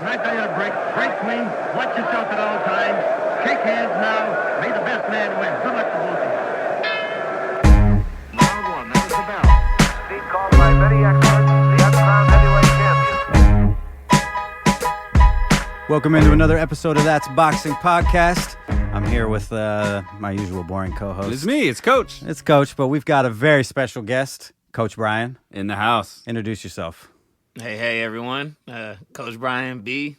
Can I tell you to break clean? Watch yourself at all times. Shake hands now. May the best man win. Good luck to both of you. Round one, there's the bell. Speed called by very excellent, the uncrowned heavyweight champion. Welcome into another episode of That's Boxing Podcast. I'm here with my usual boring co-host. It's me. It's Coach. It's Coach, but we've got a very special guest, Coach Brian. In the house. Introduce yourself. Hey, everyone. Coach Brian B.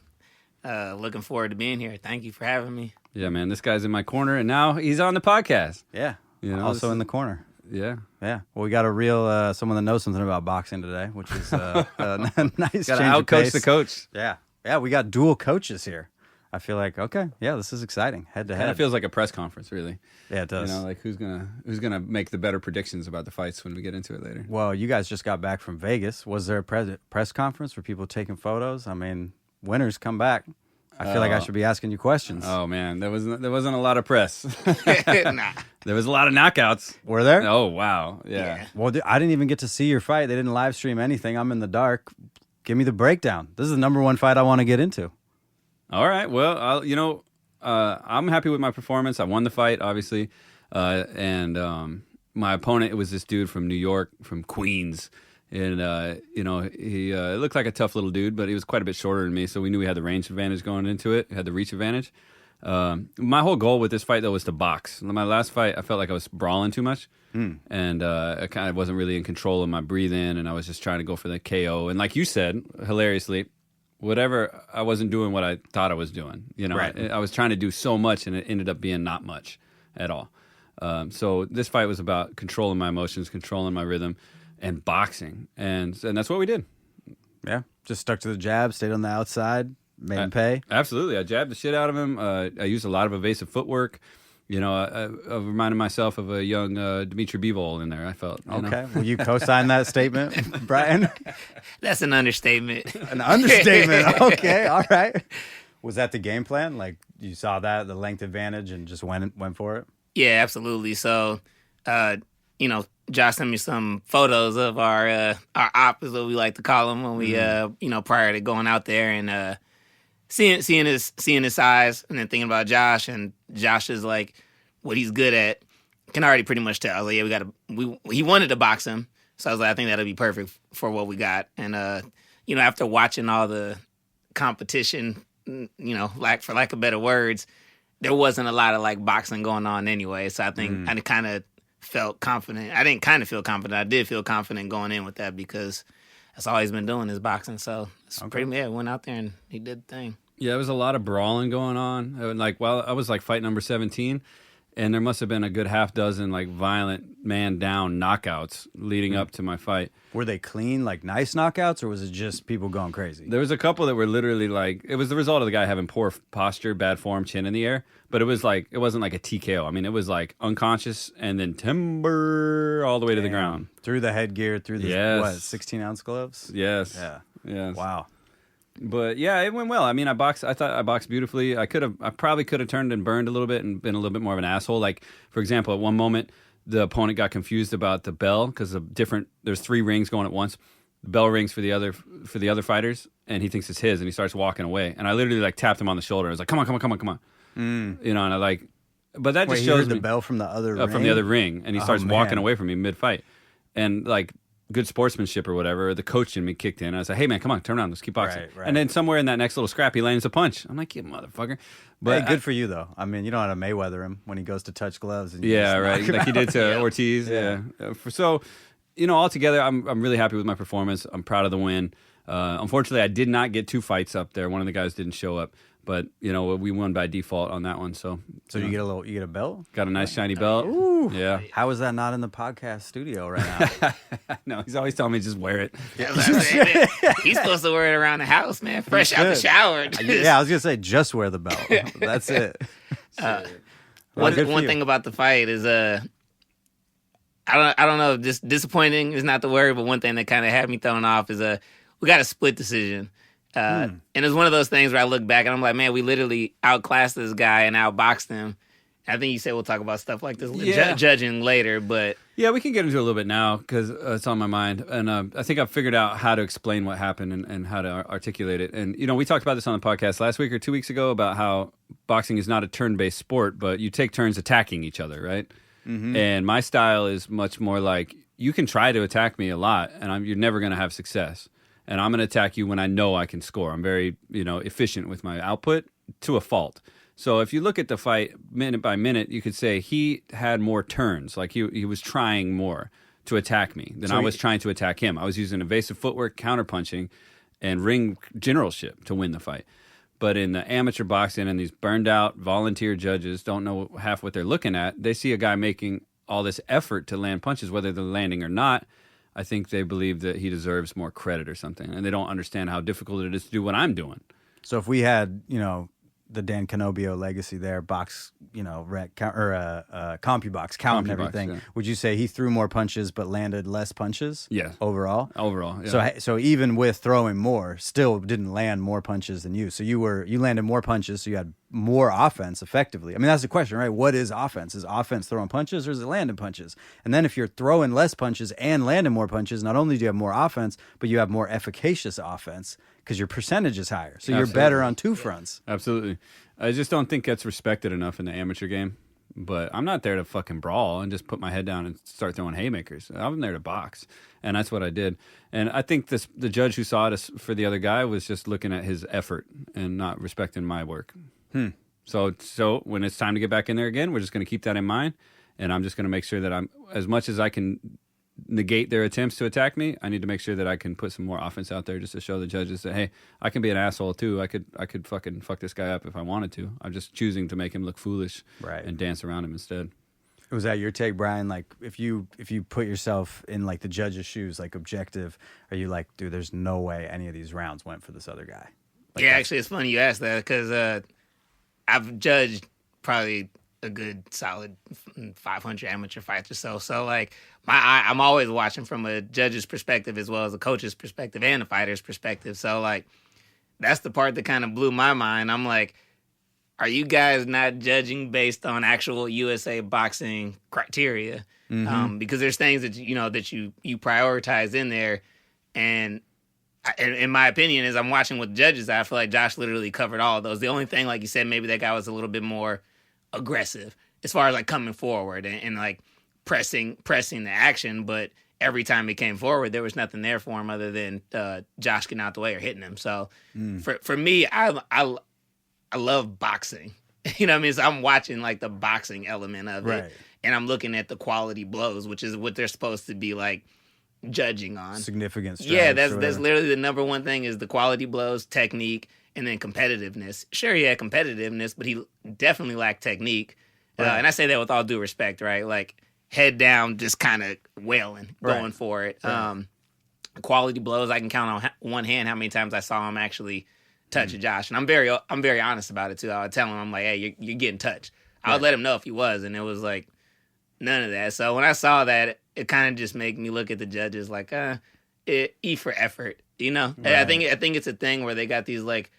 Looking forward to being here. Thank you for having me. Yeah, man. This guy's in my corner, and now he's on the podcast. Yeah. You know, also in the corner. Yeah. Yeah. Well, we got a real someone that knows something about boxing today, which is a nice Got to change of outcoach pace. the coach. Yeah. Yeah, we got dual coaches here. I feel like, okay, yeah, this is exciting. Head to Kind head. of feels like a press conference, really. Yeah, it does. You know, like who's gonna make the better predictions about the fights when we get into it later. Well, you guys just got back from Vegas. Was there a press conference? Were people taking photos? I mean, winners come back. I feel like I should be asking you questions. Oh man, there wasn't a lot of press. Nah. There was a lot of knockouts. Were there? Oh wow, yeah. Well, I didn't even get to see your fight. They didn't live stream anything. I'm in the dark. Give me the breakdown. This is the number one fight I want to get into. All right. Well, I'm happy with my performance. I won the fight, obviously, and my opponent, it was this dude from New York, from Queens, and he looked like a tough little dude, but he was quite a bit shorter than me, so we knew we had the range advantage going into it. Had the reach advantage. My whole goal with this fight, though, was to box. My last fight, I felt like I was brawling too much, and I kind of wasn't really in control of my breathing, and I was just trying to go for the KO. And like you said, hilariously, whatever, I wasn't doing what I thought I was doing. You know, Right. I was trying to do so much, and it ended up being not much at all. So this fight was about controlling my emotions, controlling my rhythm, and boxing, and that's what we did. Yeah, just stuck to the jab, stayed on the outside, made him pay. Absolutely, I jabbed the shit out of him. I used a lot of evasive footwork. You know, I reminded myself of a young Dimitri Bivol in there. I felt. You know? Okay, will you co-sign that statement, Brian? That's an understatement. An understatement. Okay, all right. Was that the game plan? Like you saw that, the length advantage, and just went for it? Yeah, absolutely. So, Josh sent me some photos of our op, is what we like to call him, when we, prior to going out there and seeing his size, and then thinking about Josh, and Josh is like what he's good at. Can already pretty much tell. I was like, he wanted to box him, so I was like, I think that'll be perfect for what we got. And after watching all the competition, for lack of better words, there wasn't a lot of like boxing going on anyway. So I think I kind of felt confident. I didn't kind of feel confident. I did feel confident going in with that because that's all he's been doing is boxing. So it's went out there and he did the thing. Yeah, there was a lot of brawling going on. I was like fight number 17, and there must have been a good half dozen like violent man down knockouts leading up to my fight. Were they clean, like nice knockouts, or was it just people going crazy? There was a couple that were literally like, it was the result of the guy having poor posture, bad form, chin in the air. But it wasn't like a TKO. I mean, it was like unconscious and then timber all the way to the ground. Through the headgear, through the, 16-ounce gloves? Yes. Yeah. Yes. Wow. But yeah, it went well. I mean, I thought I boxed beautifully. I probably could have turned and burned a little bit and been a little bit more of an asshole. Like, for example, at one moment, the opponent got confused about the bell because there's 3 rings going at once. The bell rings for the other fighters, and he thinks it's his, and he starts walking away. And I literally like tapped him on the shoulder. I was like, come on. You know, and I like, but that just He shows heard me the bell from the other ring? from the other ring, and he starts man. walking away from me mid-fight. And like, good sportsmanship or whatever, the coach in me kicked in. I was like, hey man, come on, turn around, let's keep boxing. Right. And then somewhere in that next little scrap, he lands a punch. I'm like, you motherfucker. But Hey, good for you, though. I mean, you don't know how to Mayweather him when he goes to touch gloves. And yeah, right. knock him Like he out. did to Ortiz. Yeah. So, altogether, I'm really happy with my performance. I'm proud of the win. Unfortunately, I did not get 2 fights up there. One of the guys didn't show up. But, we won by default on that one. So You get a belt? got a nice shiny belt. Ooh. Yeah. How is that not in the podcast studio right now? No, he's always telling me just wear it. He's supposed to wear it around the house, man, fresh out the shower. Yeah, I was going to say, just wear the belt. That's it. One good for you. thing about the fight is I don't know if this disappointing is not the word, but one thing that kind of had me thrown off is we got a split decision. And it's one of those things where I look back and I'm like, man, we literally outclassed this guy and outboxed him. I think you said we'll talk about stuff like this Yeah. judging later, but Yeah, we can get into it a little bit now because it's on my mind, and I think I've figured out how to explain what happened and how to articulate it. And we talked about this on the podcast last week or 2 weeks ago about how boxing is not a turn-based sport, but you take turns attacking each other, right? Mm-hmm. And my style is much more like you can try to attack me a lot, and you're never going to have success. And I'm going to attack you when I know I can score. I'm very efficient with my output to a fault. So if you look at the fight minute by minute, you could say he had more turns. Like he was trying more to attack me than I was trying to attack him. I was using evasive footwork, counterpunching, and ring generalship to win the fight. But in the amateur boxing and these burned out volunteer judges don't know half what they're looking at. They see a guy making all this effort to land punches, whether they're landing or not. I think they believe that he deserves more credit or something. And they don't understand how difficult it is to do what I'm doing. So if we had, the Dan Canobio legacy there, box, CompuBox, count and everything. Yeah. Would you say he threw more punches but landed less punches? Yeah. Overall? Overall, yeah. So even with throwing more, still didn't land more punches than you. So you landed more punches, so you had more offense effectively. I mean, that's the question, right? What is offense? Is offense throwing punches or is it landing punches? And then if you're throwing less punches and landing more punches, not only do you have more offense, but you have more efficacious offense because your percentage is higher. So you're better on two fronts. Absolutely. I just don't think that's respected enough in the amateur game. But I'm not there to fucking brawl and just put my head down and start throwing haymakers. I'm there to box. And that's what I did. And I think the judge who saw it for the other guy was just looking at his effort and not respecting my work. So when it's time to get back in there again, we're just going to keep that in mind. And I'm just going to make sure that I'm, as much as I can negate their attempts to attack me, I need to make sure that I can put some more offense out there just to show the judges that, hey, I can be an asshole too. I could fucking fuck this guy up if I wanted to. I'm just choosing to make him look foolish and dance around him instead. Was that your take, Brian? Like, if you put yourself in like the judge's shoes, like objective, are you like, dude, there's no way any of these rounds went for this other guy? Like, yeah, actually, it's funny you asked that because I've judged probably a good solid 500 amateur fights or so. So like I'm always watching from a judge's perspective as well as a coach's perspective and a fighter's perspective. So like that's the part that kind of blew my mind. I'm like, are you guys not judging based on actual USA boxing criteria? Mm-hmm. Because there's things that that you prioritize in there, and in my opinion, as I'm watching with judges, I feel like Josh literally covered all of those. The only thing, like you said, maybe that guy was a little bit more aggressive as far as like coming forward and like pressing the action, but every time he came forward, there was nothing there for him other than Josh getting out the way or hitting him. So for me, I love boxing. You know what I mean? So I'm watching like the boxing element of it, and I'm looking at the quality blows, which is what they're supposed to be like judging on. Significant strikes. Yeah, that's literally the number one thing is the quality blows, technique, and then competitiveness. Sure, he had competitiveness, but he definitely lacked technique. And I say that with all due respect, right? Like head down, just kind of wailing, going for it. Right. Quality blows, I can count on one hand how many times I saw him actually touch Josh, and I'm very honest about it too. I would tell him, I'm like, hey, you're getting touched. I would let him know if he was, and it was like none of that. So when I saw that, it kind of just made me look at the judges like, E for effort, you know. Right. I think it's a thing where they got these like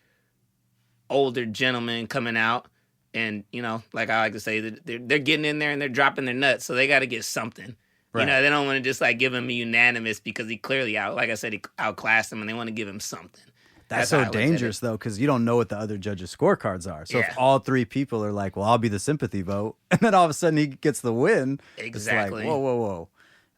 older gentlemen coming out, and like I like to say, they're getting in there and they're dropping their nuts, so they got to get something. Right. They don't want to just like give him a unanimous because he clearly like I said, he outclassed him, and they want to give him something. That's so dangerous, though, because you don't know what the other judges' scorecards are. So if all three people are like, well, I'll be the sympathy vote, and then all of a sudden he gets the win. Exactly. It's like, whoa.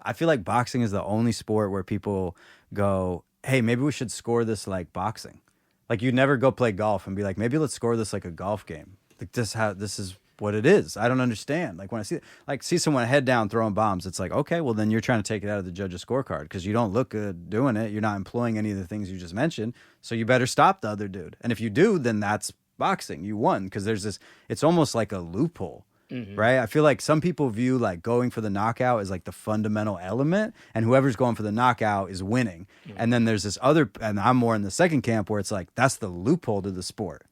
I feel like boxing is the only sport where people go, hey, maybe we should score this like boxing. Like you'd never go play golf and be like, maybe let's score this like a golf game. Like this is what it is. I don't understand. Like when I see someone head down throwing bombs, it's like, okay, well then you're trying to take it out of the judge's scorecard because you don't look good doing it. You're not employing any of the things you just mentioned. So you better stop the other dude. And if you do, then that's boxing. You won because there's this. It's almost like a loophole, right? I feel like some people view like going for the knockout as like the fundamental element, and whoever's going for the knockout is winning. And then there's this other, and I'm more in the second camp where it's like that's the loophole to the sport.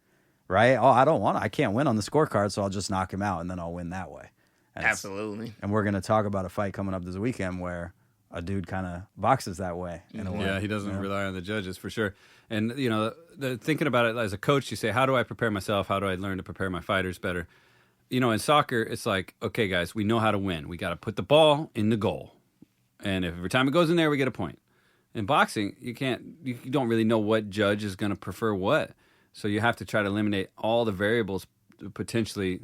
Right? Oh, I can't win on the scorecard, so I'll just knock him out, and then I'll win that way. Absolutely. And we're going to talk about a fight coming up this weekend where a dude kind of boxes that way in a way. Yeah, he doesn't rely on the judges for sure. And, thinking about it as a coach, you say, how do I prepare myself? How do I learn to prepare my fighters better? in soccer, it's like, okay, guys, we know how to win. We got to put the ball in the goal. And if every time it goes in there, we get a point. In boxing, you don't really know what judge is going to prefer what. So you have to try to eliminate all the variables potentially,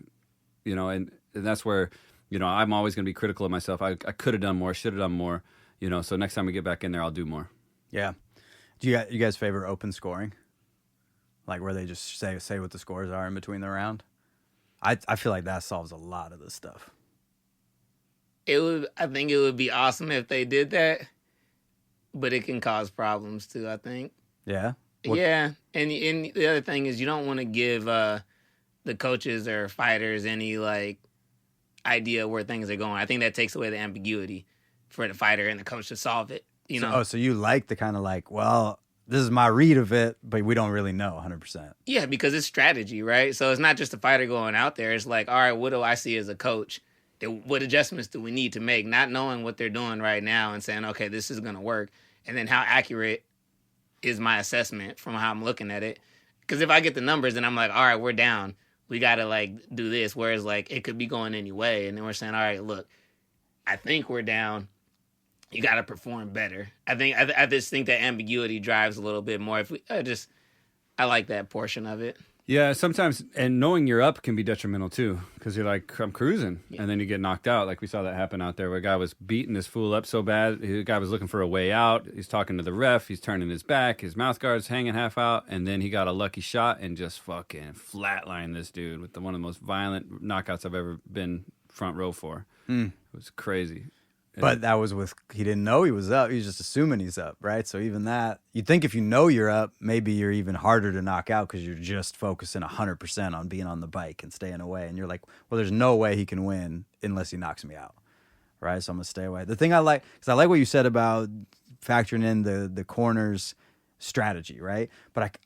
and that's where, I'm always going to be critical of myself. I could have done more, should have done more, so next time we get back in there, I'll do more. Yeah. Do you guys favor open scoring? Like where they just say what the scores are in between the round? I feel like that solves a lot of this stuff. I think it would be awesome if they did that, but it can cause problems too, I think. Yeah? Yeah. And the other thing is you don't want to give the coaches or fighters any like idea where things are going. I think that takes away the ambiguity for the fighter and the coach to solve it. So you like the kind of like, well, this is my read of it, but we don't really know 100%. Yeah, because it's strategy, right? So it's not just the fighter going out there. It's like, all right, what do I see as a coach? What adjustments do we need to make? Not knowing what they're doing right now and saying, okay, this is going to work. And then how accurate is my assessment from how I'm looking at it? Because if I get the numbers and I'm like, all right, we're down. We got to like do this. Whereas like it could be going any way. And then we're saying, all right, look, I think we're down. You got to perform better. I just think that ambiguity drives a little bit more. I like that portion of it. Yeah, sometimes, and knowing you're up can be detrimental too, because you're like, I'm cruising, and then you get knocked out. Like we saw that happen out there where a guy was beating this fool up so bad, the guy was looking for a way out. He's talking to the ref, he's turning his back, his mouth guard's hanging half out, and then he got a lucky shot and just fucking flatlined this dude with one of the most violent knockouts I've ever been front row for. It was crazy. But that was he didn't know he was up. He was just assuming he's up, right? So even that, you'd think if you know you're up, maybe you're even harder to knock out because you're just focusing 100% on being on the bike and staying away. And you're like, well, there's no way he can win unless he knocks me out, right? So I'm going to stay away. The thing I like, because I like what you said about factoring in the corner's strategy, right? But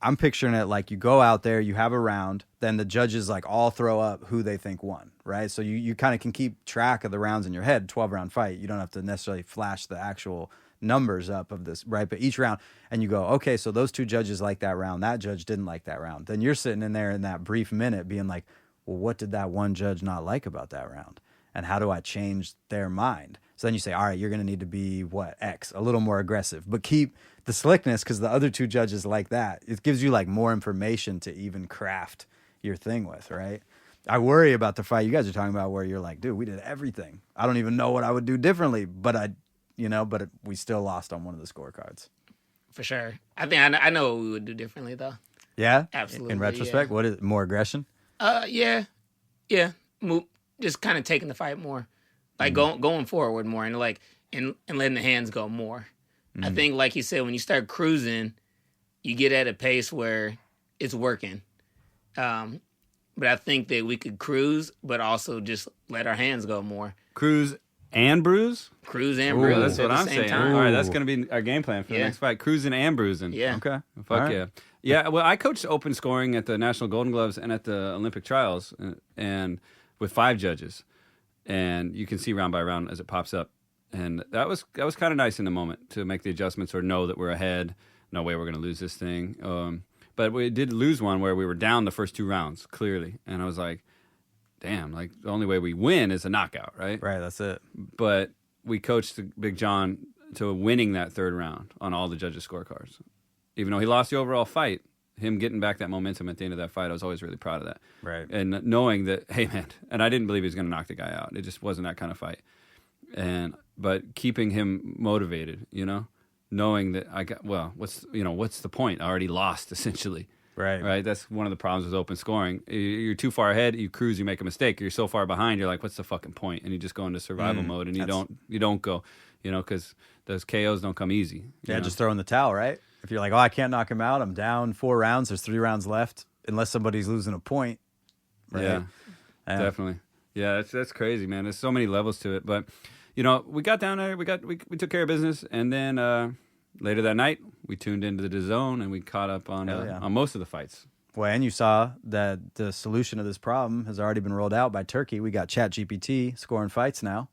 I'm picturing it like you go out there, you have a round, then the judges like all throw up who they think won, right? So you kind of can keep track of the rounds in your head, 12-round fight. You don't have to necessarily flash the actual numbers up of this, right? But each round, and you go, okay, so those two judges like that round, that judge didn't like that round. Then you're sitting in there in that brief minute being like, well, what did that one judge not like about that round? And how do I change their mind? So then you say, all right, you're going to need to be, X, a little more aggressive. But keep the slickness because the other two judges like that. It gives you like more information to even craft your thing with, right? I worry about the fight you guys are talking about where you're like, dude, we did everything. I don't even know what I would do differently. But we still lost on one of the scorecards. For sure. I think I know what we would do differently, though. Yeah? Absolutely. In retrospect, what is it? More aggression? Yeah. Just kind of taking the fight more. Like going forward more and like and letting the hands go more. I think, like you said, when you start cruising, you get at a pace where it's working. But I think that we could cruise, but also just let our hands go more. Cruise and bruise? Cruise and bruise. That's what at the I'm same saying. time. All right, that's going to be our game plan for the next fight. Cruising and bruising. Yeah. Okay. Fuck All right. yeah. Yeah, well, I coached open scoring at the National Golden Gloves and at the Olympic trials and with 5 judges. And you can see round by round as it pops up. And that was kind of nice in the moment to make the adjustments or know that we're ahead. No way we're going to lose this thing. But we did lose one where we were down the first 2 rounds, clearly. And I was like, damn, like the only way we win is a knockout, right? Right, that's it. But we coached Big John to winning that 3rd round on all the judges' scorecards. Even though he lost the overall fight, him getting back that momentum at the end of that fight, I was always really proud of that. Right. And knowing that, hey, man, and I didn't believe he was going to knock the guy out. It just wasn't that kind of fight. But keeping him motivated, knowing that what's the point? I already lost, essentially. Right. That's one of the problems with open scoring. You're too far ahead, you cruise, you make a mistake. You're so far behind, you're like, what's the fucking point? And you just go into survival mode, and you don't go, because those KOs don't come easy. Yeah, just throw in the towel, right? If you're like, I can't knock him out, I'm down 4 rounds, there's 3 rounds left, unless somebody's losing a point. Right? Yeah, definitely. Yeah, that's crazy, man. There's so many levels to it. But, we got down there, we took care of business, and then later that night, we tuned into the DAZN, and we caught up on most of the fights. Well, and you saw that the solution to this problem has already been rolled out by Turkey. We got ChatGPT scoring fights now.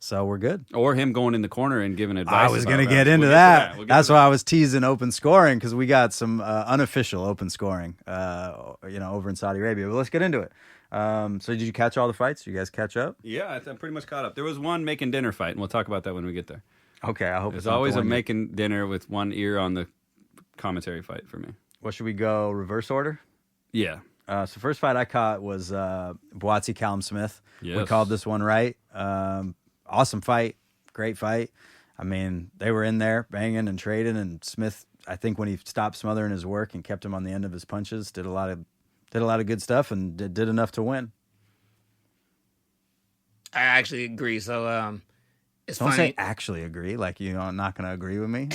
So we're good. Or him going in the corner and giving advice. I was about going to rounds. get into We'll that. We'll get That's to why I was teasing open scoring, because we got some unofficial open scoring, over in Saudi Arabia. But let's get into it. So did you catch all the fights? Did you guys catch up? Yeah, I'm pretty much caught up. There was one making dinner fight, and we'll talk about that when we get there. Okay, I hope There's it's not always the a one you- making dinner with one ear on the commentary fight for me. What should we go reverse order? Yeah. So first fight I caught was Buatsi Callum Smith. We Yes. called this one right. Awesome fight, great fight. I mean, they were in there banging and trading, and Smith, I think when he stopped smothering his work and kept him on the end of his punches, did a lot of good stuff and did enough to win. I actually agree. So it's Don't funny. say actually agree, like you're not going to agree with me.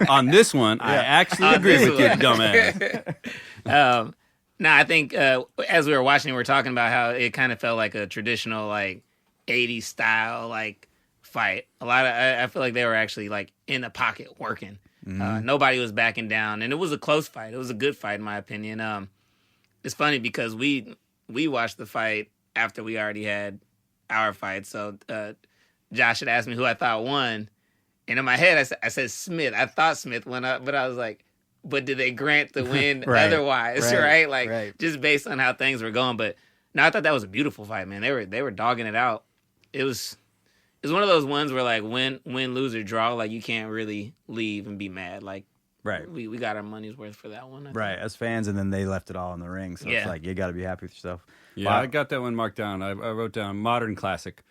On this one, I actually agree this with you, one. dumbass. No, I think as we were watching, we were talking about how it kind of felt like a traditional like 80s style like fight. I feel like they were actually like in the pocket working. Nobody was backing down, and it was a close fight. It was a good fight in my opinion. It's funny because we watched the fight after we already had our fight. So Josh had asked me who I thought won, and in my head I said Smith. I thought Smith won up, but I was like, but did they grant the win Right, otherwise, right, right? Like right. just based on how things were going. But no, I thought that was a beautiful fight, man. They were dogging it out. It was one of those ones where like win, lose or draw, like you can't really leave and be mad. Like Right. we got our money's worth for that one. I think. Right, as fans, and then they left it all in the ring. So it's Yeah. like, you got to be happy with yourself. Yeah, I got that one marked down. I wrote down modern classic,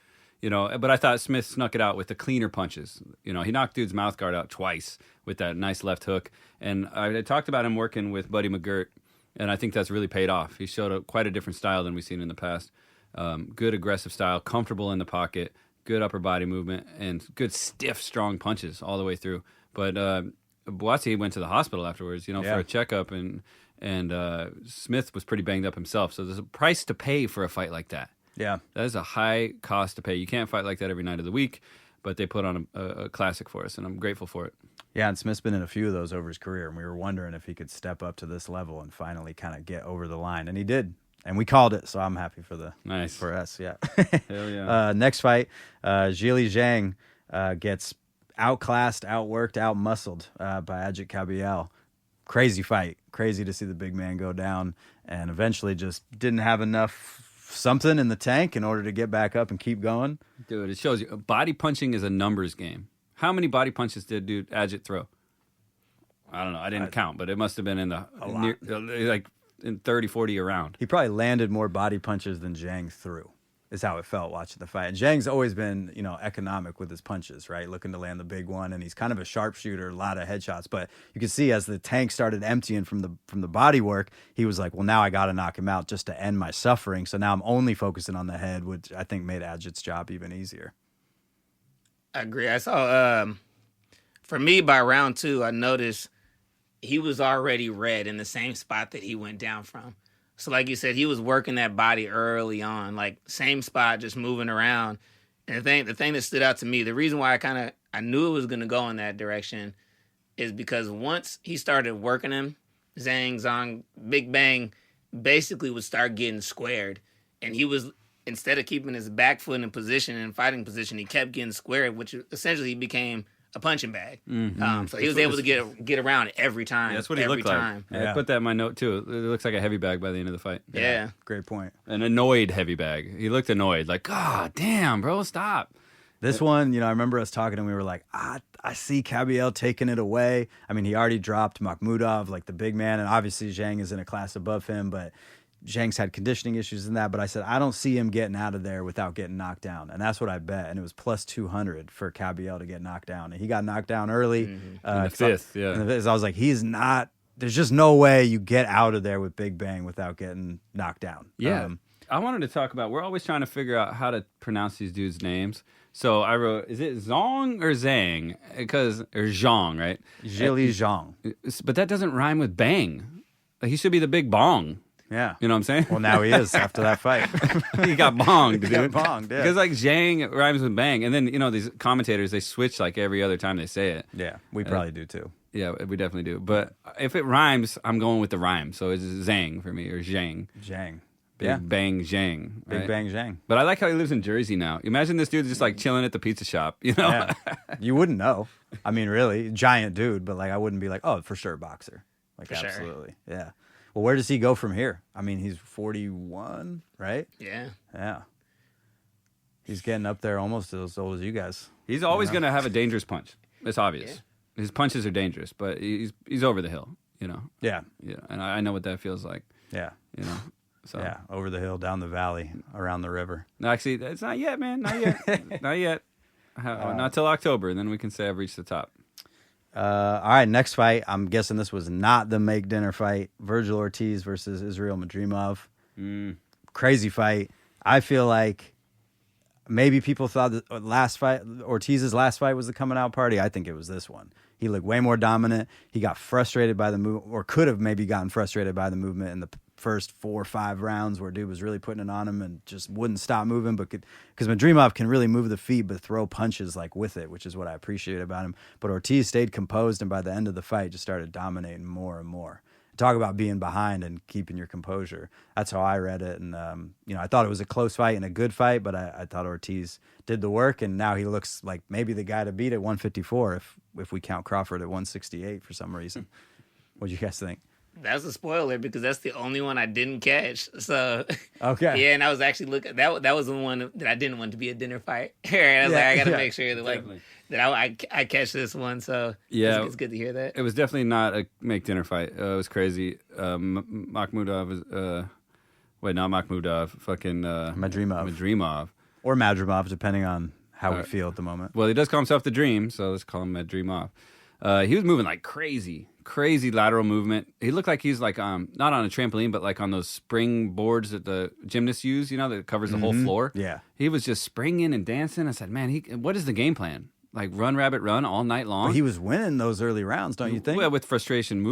but I thought Smith snuck it out with the cleaner punches. He knocked dude's mouth guard out twice with that nice left hook. And I talked about him working with Buddy McGirt, and I think that's really paid off. He showed quite a different style than we've seen in the past. Good aggressive style, comfortable in the pocket, good upper body movement, and good stiff, strong punches all the way through. But Buatsi went to the hospital afterwards, for a checkup, and Smith was pretty banged up himself. So there's a price to pay for a fight like that. Yeah. That is a high cost to pay. You can't fight like that every night of the week, but they put on a classic for us, and I'm grateful for it. Yeah, and Smith's been in a few of those over his career, and we were wondering if he could step up to this level and finally kind of get over the line, and he did. And we called it, so I'm happy Nice. for us. Yeah. Hell yeah. Next fight, Zhili Zhang gets outclassed, outworked, outmuscled by Ajit Kabiel. Crazy fight. Crazy to see the big man go down, and eventually just didn't have enough something in the tank in order to get back up and keep going. Dude, it shows you body punching is a numbers game. How many body punches did Ajit throw? I don't know. I didn't count, but it must have been in in 30, 40 around. He probably landed more body punches than Zhang threw, is how it felt watching the fight. And Zhang's always been, economic with his punches, right? Looking to land the big one, and he's kind of a sharpshooter, a lot of headshots. But you could see as the tank started emptying from the body work, he was like, well, now I got to knock him out just to end my suffering. So now I'm only focusing on the head, which I think made Ajit's job even easier. I agree. I saw for me by round 2, I noticed he was already red in the same spot that he went down from. So like you said, he was working that body early on, like same spot, just moving around. And the thing that stood out to me, the reason why I knew it was going to go in that direction is because once he started working him, Zhang, Big Bang basically would start getting squared. And he was, instead of keeping his back foot in position and fighting position, he kept getting squared, which essentially became a punching bag. So he was able to get around every time. That's what he every looked time. like. Yeah. I put that in my note, too. It looks like a heavy bag by the end of the fight. Yeah. Great point. An annoyed heavy bag. He looked annoyed. Like, God damn, bro, stop. This one, I remember us talking and we were like, I see Kabiel taking it away. I mean, he already dropped Makhmudov, like the big man, and obviously Zhang is in a class above him, but Zhang's had conditioning issues in that. But I said, I don't see him getting out of there without getting knocked down. And that's what I bet. And it was plus 200 for Kabiel to get knocked down. And he got knocked down early. In the fifth, yeah. In the fifth. I was like, there's just no way you get out of there with Big Bang without getting knocked down. Yeah. I wanted to talk about, we're always trying to figure out how to pronounce these dudes' names. So I wrote, is it Zong or Zhang? Or Zhang, right? Zhili Zhang. But that doesn't rhyme with bang. Like, he should be the big bong. Yeah. You know what I'm saying? Well, now he is after that fight. He got bonged, dude. He got bonged, yeah. Because like Zhang rhymes with bang. And then, these commentators, they switch like every other time they say it. Yeah, we probably do too. Yeah, we definitely do. But if it rhymes, I'm going with the rhyme. So it's Zhang for me, or Zhang. Zhang. Big Yeah. Bang Zhang. Big right? Bang Zhang. But I like how he lives in Jersey now. Imagine this dude just like chilling at the pizza shop, you know? Yeah. You wouldn't know. I mean, really, giant dude, but like I wouldn't be like, oh, for sure, boxer. Like, For sure. absolutely. Yeah. Well, where does he go from here? I mean, he's 41, right? Yeah. Yeah. He's getting up there almost as old as you guys. He's always going to have a dangerous punch. It's obvious. His punches are dangerous, but he's over the hill, you know? Yeah. Yeah. And I know what that feels like, Yeah. you know? So, Yeah. Over the hill, down the valley, around the river. No, actually, it's not yet, man. Not yet. Not yet. Not till October. Then we can say I've reached the top. All right, next fight. I'm guessing this was not the make dinner fight. Virgil Ortiz versus Israel Madrimov. Crazy fight. I feel like maybe people thought that Ortiz's last fight was the coming out party. I think it was this one. He looked way more dominant. He got frustrated by the move, or could have maybe gotten frustrated by the movement in the first 4 or 5 rounds where dude was really putting it on him and just wouldn't stop moving. But because Madrimov can really move the feet but throw punches like with it, which is what I appreciate about him. But Ortiz stayed composed, and by the end of the fight just started dominating more and more. Talk about being behind and keeping your composure. That's how I read it. And, I thought it was a close fight and a good fight, but I thought Ortiz did the work, and now he looks like maybe the guy to beat at 154 if we count Crawford at 168 for some reason. What do you guys think? That's a spoiler because that's the only one I didn't catch. So Okay. yeah, and I was actually looking. That was the one that I didn't want to be a dinner fight. And I was like, I got to make sure that Definitely. I catch this one. So Yeah. it's good to hear that. It was definitely not a make dinner fight. It was crazy. Makhmudov is not Makhmudov. Fucking Madrimov. Or Madrimov, depending on how we feel at the moment. Well, he does call himself the Dream, so let's call him Madrimov. He was moving like crazy lateral movement. He looked like he's like not on a trampoline, but like on those spring boards that the gymnasts use, you know, that covers the whole floor. Yeah. He was just springing and dancing. I said, man, what is the game plan? Like run, rabbit, run all night long. But he was winning those early rounds, don't you think? Well, with frustrating,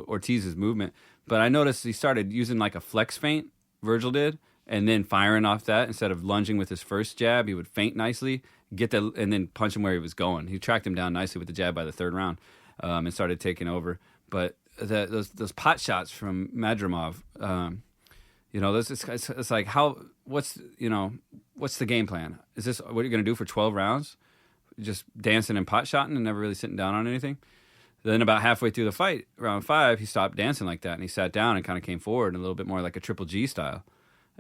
Ortiz's movement. But I noticed he started using like a flex feint, Virgil did, and then firing off that instead of lunging with his first jab. He would feint nicely, and then punch him where he was going. He tracked him down nicely with the jab by the 3rd round, and started taking over. But those pot shots from Madrimov, it's like what's the game plan? Is this what you're going to do for 12 rounds? Just dancing and pot shotting and never really sitting down on anything? Then about halfway through the fight, round 5, he stopped dancing like that and he sat down and kind of came forward a little bit more like a Triple G style.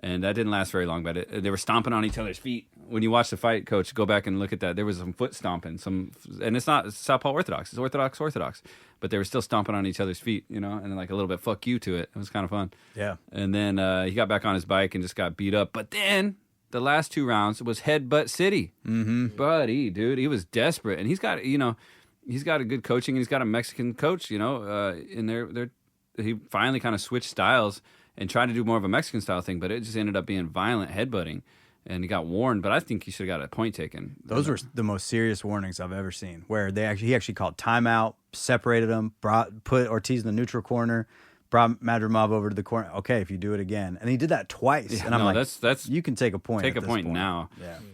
And that didn't last very long, but they were stomping on each other's feet. When you watch the fight, Coach, go back and look at that. There was some foot stomping, and it's not Southpaw Orthodox. It's Orthodox. But they were still stomping on each other's feet, and like a little bit fuck you to it. It was kind of fun. Yeah. And then he got back on his bike and just got beat up. But then the last 2 rounds was headbutt city. Mm-hmm. Buddy, dude, he was desperate. And he's got a good coaching, and he's got a Mexican coach, in there. He finally kind of switched styles and tried to do more of a Mexican style thing, but it just ended up being violent headbutting, and he got warned. But I think he should have got a point taken. Those were the most serious warnings I've ever seen, where he actually called timeout, separated him, put Ortiz in the neutral corner, brought Madrimov over to the corner. Okay, if you do it again, and he did that twice, Yeah, and I'm no, like, that's you can take a point. take at a this point now.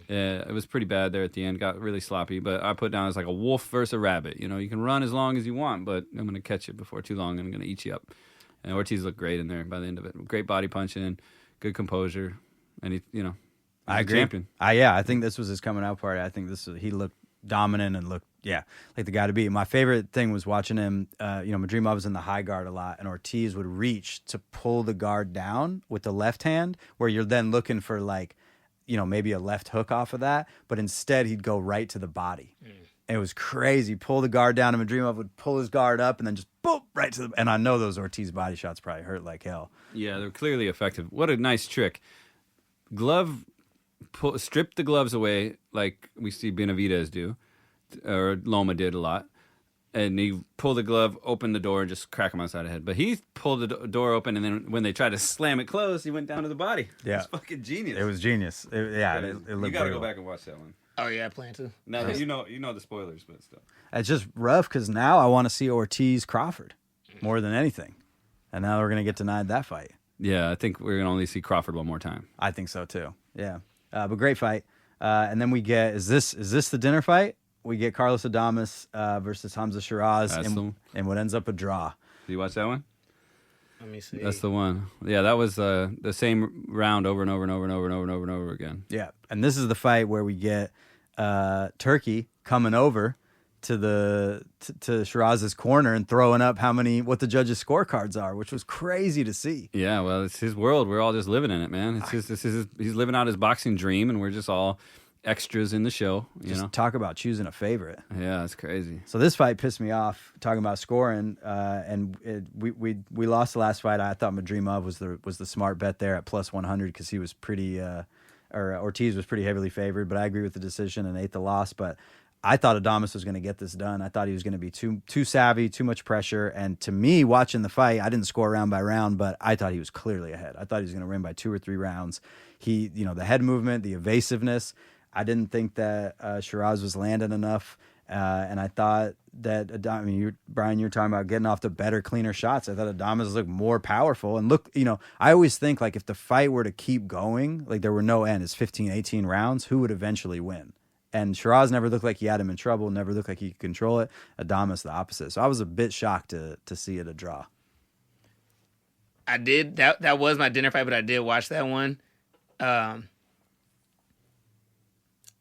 Yeah. It was pretty bad there at the end. Got really sloppy, but I put down as like a wolf versus a rabbit. You can run as long as you want, but I'm going to catch you before too long, and I'm going to eat you up. And Ortiz looked great in there by the end of it. Great body punching, good composure, and I agree. Champion. I think this was his coming out party. I think he looked dominant and looked like the guy to beat. My favorite thing was watching him. Madrimov was in the high guard a lot, and Ortiz would reach to pull the guard down with the left hand, where you're then looking for maybe a left hook off of that, but instead he'd go right to the body. And it was crazy. Pull the guard down, and Madrimov would pull his guard up, and then just boop right to the. And I know those Ortiz body shots probably hurt like hell. Yeah, they're clearly effective. What a nice trick. Strip the gloves away like we see Benavidez do, or Loma did a lot. And he pulled the glove, opened the door, and just crack him outside the head. But he pulled the door open, and then when they tried to slam it closed, he went down to the body. Yeah. It's fucking genius. It was genius. It looked You got to brutal. go back and watch that one. Oh yeah, I plan to. Now that you know the spoilers, but still. It's just rough because now I want to see Ortiz Crawford more than anything, and now we're gonna get denied that fight. Yeah, I think we're gonna only see Crawford one more time. I think so too. Yeah, but great fight. And then we get is this the dinner fight? We get Carlos Adames versus Hamza Shiraz, That's and what ends up a draw. Did you watch that one? Let me see. That's the one. Yeah, that was the same round over and over and over and over and over and over and over again. Yeah, and this is the fight where we get Turkey coming over to Shiraz's corner and throwing up what the judges' scorecards are, which was crazy to see. Yeah, well, it's his world. We're all just living in it, man. He's living out his boxing dream, and we're just all extras in the show. You know, Talk about choosing a favorite. yeah, it's crazy. So this fight pissed me off talking about scoring, and we lost the last fight. I thought Madrimov was the smart bet there at plus 100 because he was pretty, or Ortiz was pretty heavily favored. But I agree with the decision and ate the loss. But I thought Adames was going to get this done. I thought he was going to be too savvy, too much pressure. And to me, watching the fight, I didn't score round by round, but I thought he was clearly ahead. I thought he was going to win by 2 or 3 rounds. The head movement, the evasiveness. I didn't think that Shiraz was landing enough, and I thought that Brian, you're talking about getting off the better, cleaner shots. I thought Adames looked more powerful, and I always think like if the fight were to keep going, like there were no end, it's 15, 18 rounds, who would eventually win? And Shiraz never looked like he had him in trouble, never looked like he could control it. Adames the opposite. So I was a bit shocked to see it a draw. I did. That was my dinner fight, but I did watch that one. I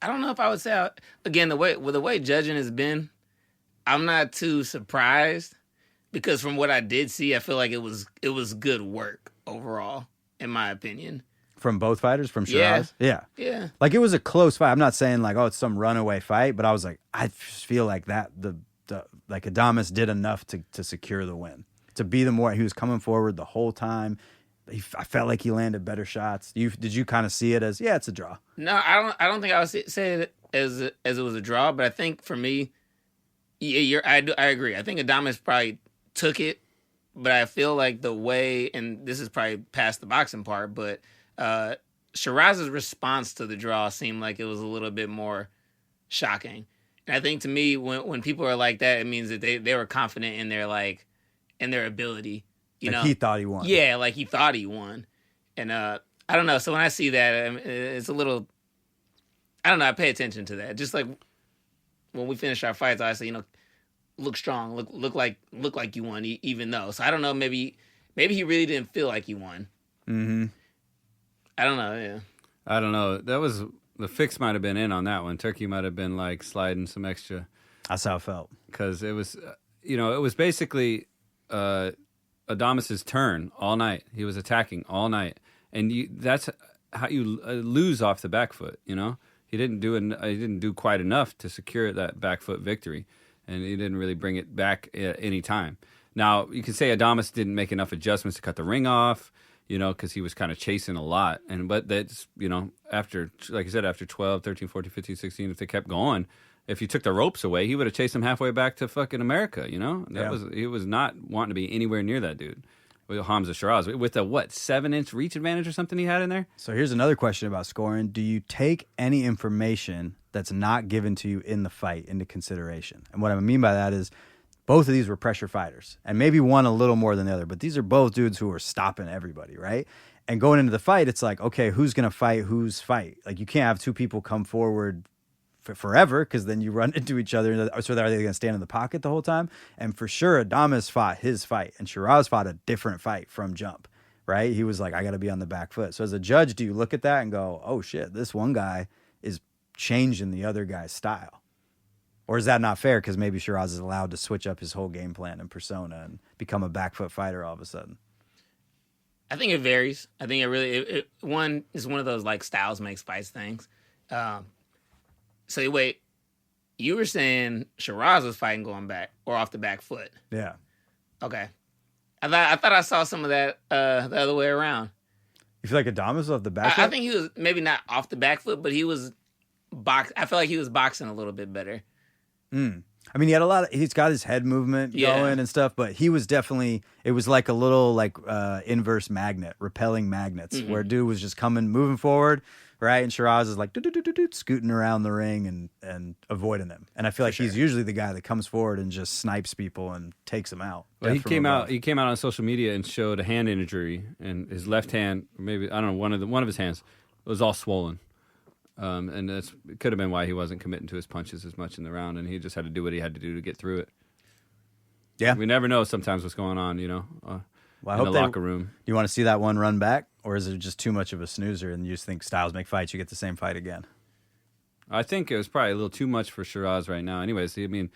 don't know if I would say again the way judging has been, I'm not too surprised because from what I did see, I feel like it was good work overall, in my opinion. From both fighters, from Shiraz? Yeah. Like it was a close fight. I'm not saying like, oh, it's some runaway fight, but I was like, I feel like that like Adames did enough to secure the win. To be he was coming forward the whole time. I felt like he landed better shots. Did you kind of see it as it's a draw? No, I don't think I would say it as it was a draw, but I think for me, I agree. I think Adames probably took it, but I feel like the way, and this is probably past the boxing part, but Shiraz's response to the draw seemed like it was a little bit more shocking. And I think to me, when people are like that, it means that they were confident in their ability. He thought he won. Yeah, like he thought he won. And I don't know. So when I see that, it's a little, I don't know. I pay attention to that. Just like when we finish our fights, I say, look strong, look like you won, even though. So I don't know. Maybe he really didn't feel like he won. Mm-hmm. I don't know. Yeah. I don't know. That was the fix might have been in on that one. Turkey might have been like sliding some extra. That's how it felt. Because it was, it was basically Adames's turn all night. He was attacking all night, and that's how you lose off the back foot. He didn't do quite enough to secure that back foot victory, and he didn't really bring it back at any time. Now you can say Adames didn't make enough adjustments to cut the ring off, because he was kind of chasing a lot, but that's after, like I said, after 12, 13, 14, 15, 16, if they kept going. If you took the ropes away, he would have chased him halfway back to fucking America, He was not wanting to be anywhere near that dude. With Hamza Shiraz, with a 7-inch reach advantage or something he had in there? So here's another question about scoring. Do you take any information that's not given to you in the fight into consideration? And what I mean by that is both of these were pressure fighters, and maybe one a little more than the other, but these are both dudes who are stopping everybody, right? And going into the fight, it's like, okay, who's going to fight whose fight? Like you can't have two people come forward forever, because then you run into each other. So are they going to stand in the pocket the whole time? And for sure, Adames fought his fight, and Shiraz fought a different fight from jump, right? He was like, I got to be on the back foot. So as a judge, do you look at that and go, oh shit, this one guy is changing the other guy's style? Or is that not fair because maybe Shiraz is allowed to switch up his whole game plan and persona and become a back foot fighter all of a sudden? I think it varies. I think it really, one is one of those like styles makes fights things. So wait, you were saying Shiraz was fighting going back or off the back foot? Yeah. Okay. I thought I saw some of that the other way around. You feel like Adames was off the back foot? I think he was maybe not off the back foot, but he was I feel like he was boxing a little bit better. I mean, he's got his head movement going and stuff, but he was definitely, it was like a little inverse magnet, repelling magnets, where dude was just moving forward, right? And Shiraz is like scooting around the ring and avoiding them. And I feel like he's usually the guy that comes forward and just snipes people and takes them out. Well, he came out on social media and showed a hand injury, and his left hand, maybe, I don't know, one of his hands was all swollen. And it could have been why he wasn't committing to his punches as much in the round, and he just had to do what he had to do to get through it. Yeah. We never know sometimes what's going on, Well, I in hope the they, locker room. Do you want to see that one run back, or is it just too much of a snoozer and you just think styles make fights, you get the same fight again? I think it was probably a little too much for Shiraz right now. Anyways, I mean,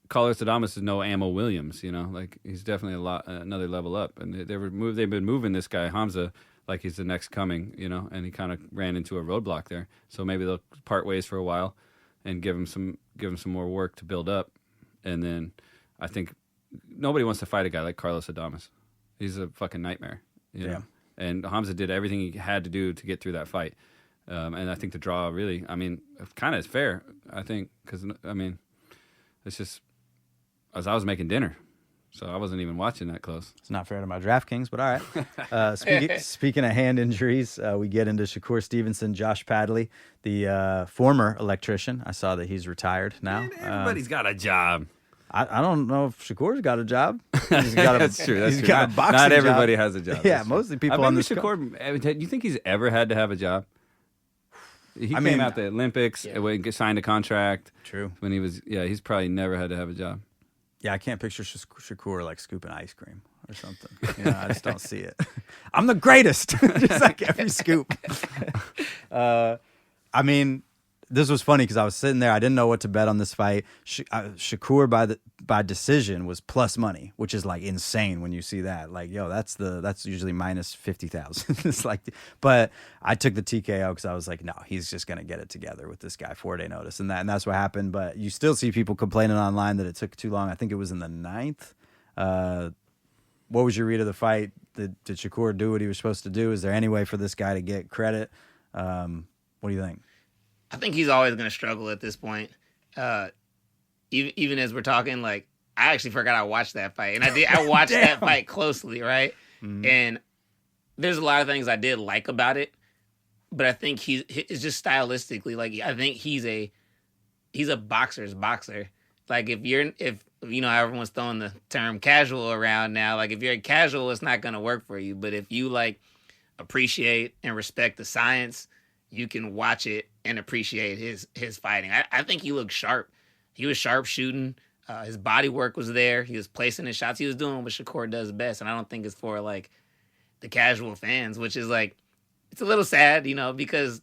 Carlos Adames is no Ammo Williams, like he's definitely another level up. And they've been moving this guy Hamza like he's the next coming, and he kind of ran into a roadblock there. So maybe they'll part ways for a while and give him some more work to build up. And then I think nobody wants to fight a guy like Carlos Adames. He's a fucking nightmare. You know? And Hamza did everything he had to do to get through that fight. And I think the draw really, kind of is fair, I think, because, it's just, as I was making dinner, so I wasn't even watching that close. It's not fair to my DraftKings, but all right. Speaking of hand injuries, we get into Shakur Stevenson, Josh Padley, the former electrician. I saw that he's retired now. Man, everybody's got a job. I don't know if Shakur's got a job. He's got That's true. That's he's true. got a boxing not everybody job. has a job. Yeah, That's true. mostly people I on bet this. Shakur, you think he's ever had to have a job? He came out the Olympics, signed a contract. True. When he was, he's probably never had to have a job. Yeah, I can't picture Shakur like scooping ice cream or something. I just don't see it. I'm the greatest. Just like every scoop. This was funny because I was sitting there. I didn't know what to bet on this fight. Shakur by decision was plus money, which is like insane when you see that. Like, that's usually minus 50,000. It's like, but I took the TKO because I was like, no, he's just gonna get it together with this guy 4-day notice, and that's what happened. But you still see people complaining online that it took too long. I think it was in the 9th. What was your read of the fight? Did Shakur do what he was supposed to do? Is there any way for this guy to get credit? What do you think? I think he's always going to struggle at this point. Even as we're talking, like, I actually forgot I watched that fight. And I watched that fight closely, right? Mm-hmm. And there's a lot of things I did like about it. But I think it's just stylistically, like, I think he's a boxer's boxer. Like, if everyone's throwing the term casual around now, like, if you're a casual, it's not going to work for you. But if you, like, appreciate and respect the science, you can watch it and appreciate his fighting. I think he looked sharp. He was sharp shooting. His body work was there. He was placing his shots. He was doing what Shakur does best. And I don't think it's for, like, the casual fans, which is, like, it's a little sad, because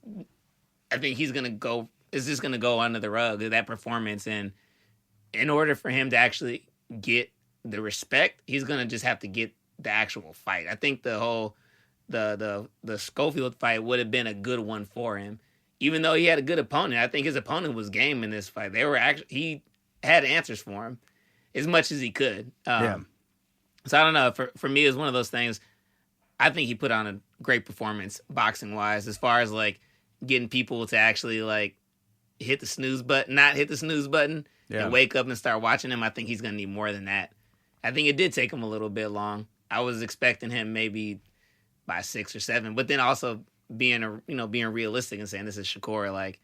I think it's just going to go under the rug, that performance. And in order for him to actually get the respect, he's going to just have to get the actual fight. I think the Schofield fight would have been a good one for him. Even though he had a good opponent, I think his opponent was game in this fight. He had answers for him as much as he could. So I don't know. For me, it's one of those things. I think he put on a great performance boxing wise, as far as like getting people to actually like hit the snooze button, not hit the snooze button, and wake up and start watching him. I think he's going to need more than that. I think it did take him a little bit long. I was expecting him maybe by 6 or 7, but then also being realistic and saying this is Shakur, like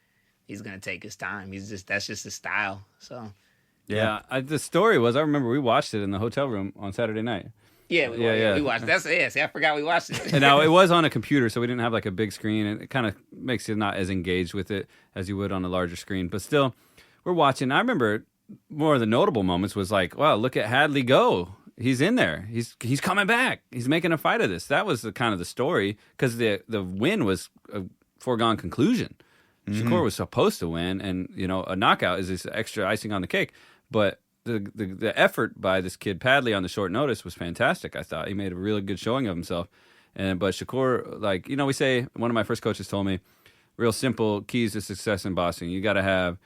he's gonna take his time. That's just his style. So the story was, I remember we watched it in the hotel room on Saturday night. We watched. That's See, I forgot we watched it. And now it was on a computer, so we didn't have like a big screen, and it kind of makes you not as engaged with it as you would on a larger screen. But still, we're watching. I remember more of the notable moments was like, wow, look at Hadley go. He's in there. He's coming back. He's making a fight of this. That was the kind of the story, because the win was a foregone conclusion. Mm-hmm. Shakur was supposed to win, and a knockout is this extra icing on the cake. But the effort by this kid Padley on the short notice was fantastic. I thought he made a really good showing of himself. But Shakur, like we say, one of my first coaches told me, real simple keys to success in boxing. You got to have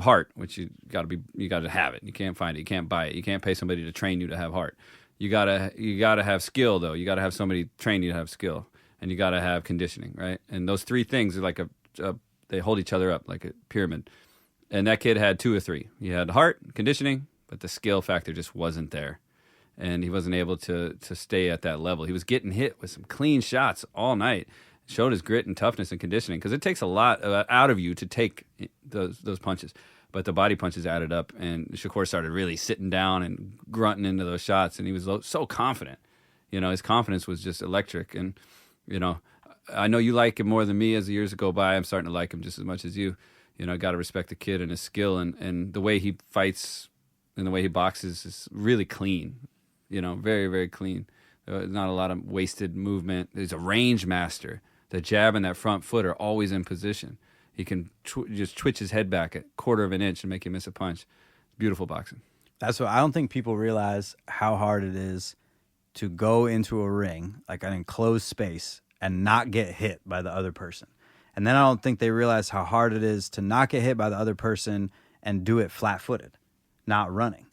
heart, which you got to have it. You can't find it. You can't buy it. You can't pay somebody to train you to have heart. You gotta have skill, though. You gotta have somebody train you to have skill, and you gotta have conditioning, right? And those three things are like they hold each other up like a pyramid. And that kid had 2 or 3. He had heart, conditioning, but the skill factor just wasn't there, and he wasn't able to stay at that level. He was getting hit with some clean shots all night. Showed his grit and toughness and conditioning, because it takes a lot out of you to take those punches. But the body punches added up, and Shakur started really sitting down and grunting into those shots, and he was so confident. His confidence was just electric. And, I know you like him more than me as the years go by. I'm starting to like him just as much as you. Got to respect the kid and his skill, and the way he fights and the way he boxes is really clean. Very, very clean. Not a lot of wasted movement. He's a range master. The jab and that front foot are always in position. He can just twitch his head back a quarter of an inch and make you miss a punch. Beautiful boxing. That's what I don't think people realize how hard it is to go into a ring, like an enclosed space, and not get hit by the other person. And then I don't think they realize how hard it is to not get hit by the other person and do it flat-footed, not running.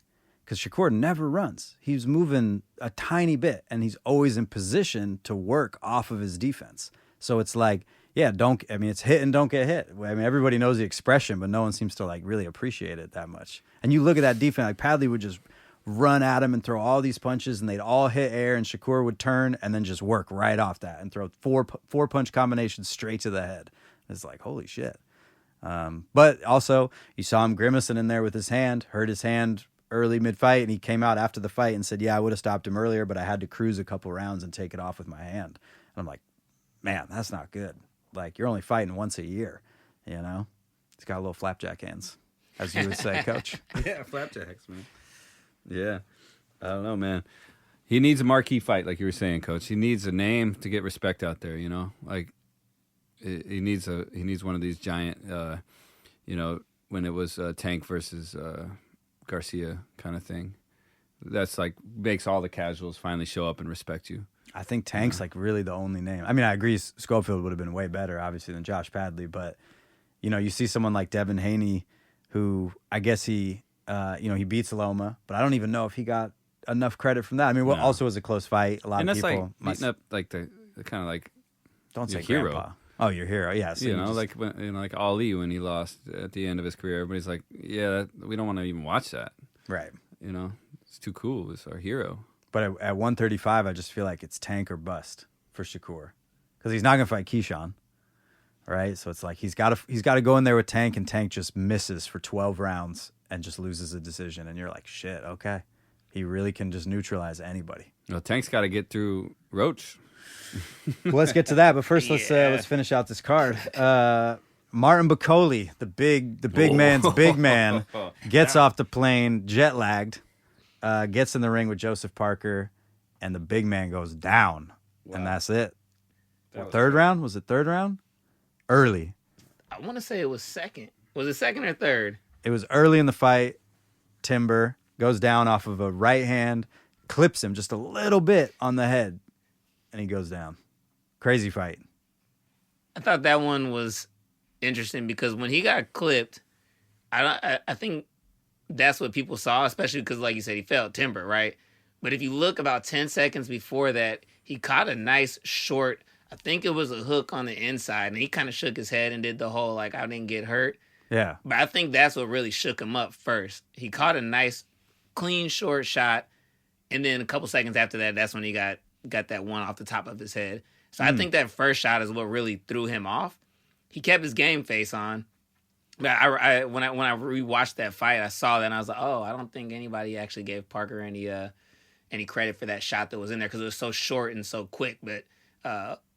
Because Shakur never runs. He's moving a tiny bit, and he's always in position to work off of his defense. So it's like, yeah, it's hit and don't get hit. I mean, everybody knows the expression, but no one seems to like really appreciate it that much. And you look at that defense, like Padley would just run at him and throw all these punches, and they'd all hit air, and Shakur would turn and then just work right off that and throw four punch combinations straight to the head. It's like, holy shit. But also, you saw him grimacing in there with his hand, hurt his hand early mid-fight, and he came out after the fight and said, yeah, I would have stopped him earlier, but I had to cruise a couple rounds and take it off with my hand. And I'm like, man, that's not good. Like, you're only fighting once a year, you know? He's got little flapjack hands, as you would say, Coach. Yeah, flapjacks, man. Yeah. I don't know, man. He needs a marquee fight, like you were saying, Coach. He needs a name to get respect out there, you know? Like, he needs one of these giant, you know, when it was Tank versus Garcia kind of thing. That's like makes all the casuals finally show up and respect you. I think Tank's like really the only name. I mean, I agree Schofield would have been way better, obviously, than Josh Padley. But, you know, you see someone like Devin Haney, who I guess he beats Loma, but I don't even know if he got enough credit from that. I mean, also was a close fight. A lot and of that's people like beating up like the kind of like don't say hero. Grandpa. Oh, your hero, yeah. So you know, like like Ali when he lost at the end of his career. Everybody's like, yeah, we don't want to even watch that. Right. You know, it's too cool. It's our hero. But at 135, I just feel like it's tank or bust for Shakur, because he's not gonna fight Keyshawn, right? So it's like he's got to go in there with Tank, and Tank just misses for 12 rounds and just loses a decision, and you're like, shit, okay, he really can just neutralize anybody. Well, Tank's got to get through Roach. Well, let's get to that, but first let's finish out this card. Martin Bakole, the big man's big man, gets off the plane, jet lagged, gets in the ring with Joseph Parker, and the big man goes down, and that's it. Third round? Was it third round? Early. I want to say it was second. Was it second or third? It was early in the fight. Timber goes down off of a right hand, clips him just a little bit on the head, and he goes down. Crazy fight. I thought that one was interesting because when he got clipped, I think that's what people saw, especially because, like you said, he felt Timber, right? But if you look about 10 seconds before that, he caught a nice short, I think it was a hook on the inside, and he kind of shook his head and did the whole, like, I didn't get hurt. Yeah. But I think that's what really shook him up first. He caught a nice, clean, short shot, and then a couple seconds after that, that's when he got that one off the top of his head. So I think that first shot is what really threw him off. He kept his game face on. But when I rewatched that fight, I saw that and I was like, oh, I don't think anybody actually gave Parker any credit for that shot that was in there because it was so short and so quick. But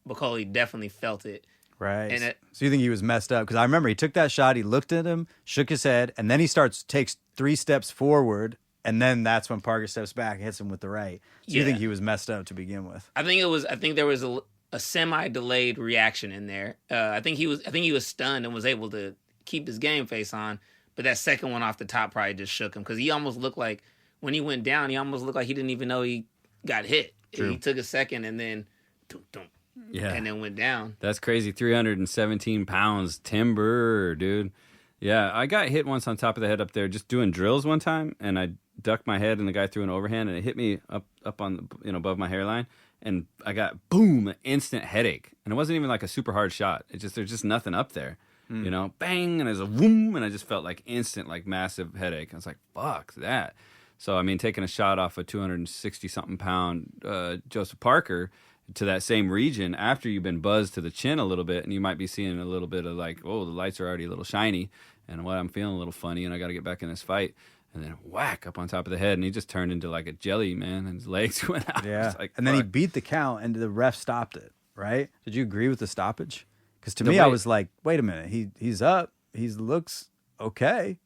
Bakole definitely felt it. Right. And so you think he was messed up? Because I remember he took that shot, he looked at him, shook his head, and then he takes 3 steps forward, and then that's when Parker steps back and hits him with the right. So you think he was messed up to begin with? I think there was a semi-delayed reaction in there. I think he was stunned and was able to keep his game face on, but that second one off the top probably just shook him because he almost looked like when he went down, he almost looked like he didn't even know he got hit. True. He took a second and then, and then went down. That's crazy. 317 pounds, Timber, dude. Yeah, I got hit once on top of the head up there just doing drills one time, and I ducked my head, and the guy threw an overhand, and it hit me up on above my hairline. And I got, boom, an instant headache. And it wasn't even like a super hard shot. There's just nothing up there. You know, bang, and there's a whoom, and I just felt like instant, like massive headache. I was like, fuck that. So, I mean, taking a shot off a 260-something pound Joseph Parker to that same region after you've been buzzed to the chin a little bit, and you might be seeing a little bit of like, oh, the lights are already a little shiny, and I'm feeling a little funny, and I got to get back in this fight. And then whack up on top of the head, and he just turned into like a jelly, man, and his legs went out. Yeah. Like, and then he beat the count, and the ref stopped it, right? Did you agree with the stoppage? Because to me, I was like, wait a minute, he's up. He looks okay.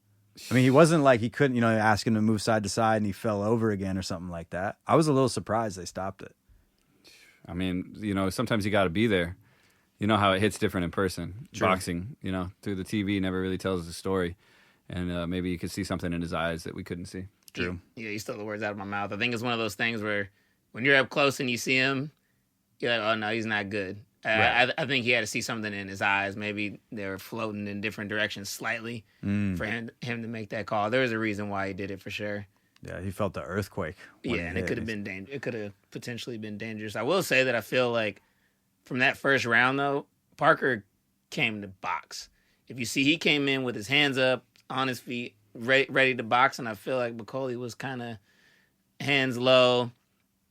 I mean, he wasn't like he couldn't, ask him to move side to side, and he fell over again or something like that. I was a little surprised they stopped it. I mean, sometimes you got to be there. You know how it hits different in person. True. Boxing, through the TV never really tells the story. And maybe you could see something in his eyes that we couldn't see. True. Yeah, you stole the words out of my mouth. I think it's one of those things where when you're up close and you see him, you're like, oh, no, he's not good. Right. I think he had to see something in his eyes. Maybe they were floating in different directions slightly for him to make that call. There was a reason why he did it for sure. Yeah, he felt the earthquake. when Yeah, he and it hit. could have been it could have potentially been dangerous. I will say that I feel like from that first round though, Parker came to box. If you see, he came in with his hands up on his feet, ready to box, and I feel like Bacoli was kind of hands low,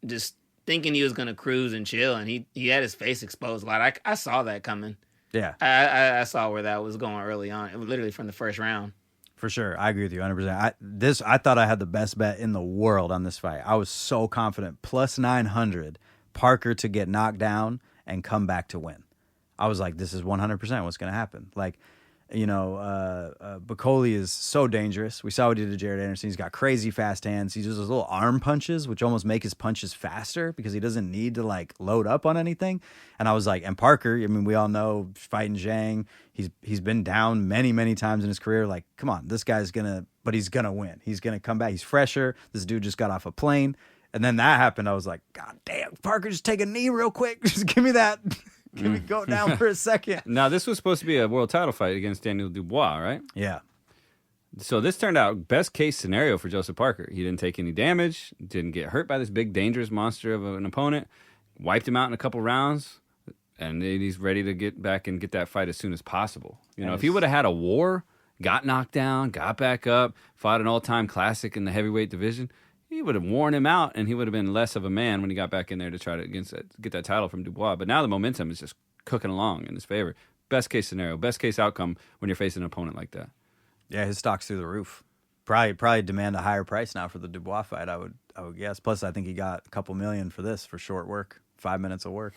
just thinking he was going to cruise and chill, and he had his face exposed a lot. I saw that coming. Yeah, I saw where that was going early on, literally from the first round. for sure. I agree with you 100%. I thought I had the best bet in the world on this fight. I was so confident. Plus 900, Parker to get knocked down and come back to win. I was like, this is 100% what's going to happen. Like, Bacoli is so dangerous. We saw what he did to Jared Anderson. He's got crazy fast hands. He does those little arm punches, which almost make his punches faster because he doesn't need to like load up on anything. And I was like, and Parker, I mean, we all know fighting Zhang, he's been down many, many times in his career. Like, come on, this guy's but he's gonna win. He's gonna come back. He's fresher. This dude just got off a plane. And then that happened. I was like, God damn, Parker, just take a knee real quick. Just give me that. Can we go down for a second? Now, this was supposed to be a world title fight against Daniel Dubois, right? Yeah. So this turned out best case scenario for Joseph Parker. He didn't take any damage, didn't get hurt by this big dangerous monster of an opponent, wiped him out in a couple rounds, and then he's ready to get back and get that fight as soon as possible. If he would have had a war, got knocked down, got back up, fought an all-time classic in the heavyweight division, he would have worn him out, and he would have been less of a man when he got back in there to try to get that title from Dubois. But now the momentum is just cooking along in his favor. Best case scenario, best case outcome when you're facing an opponent like that. Yeah, his stock's through the roof. Probably demand a higher price now for the Dubois fight, I would guess. Plus, I think he got a couple million for this for short work, 5 minutes of work.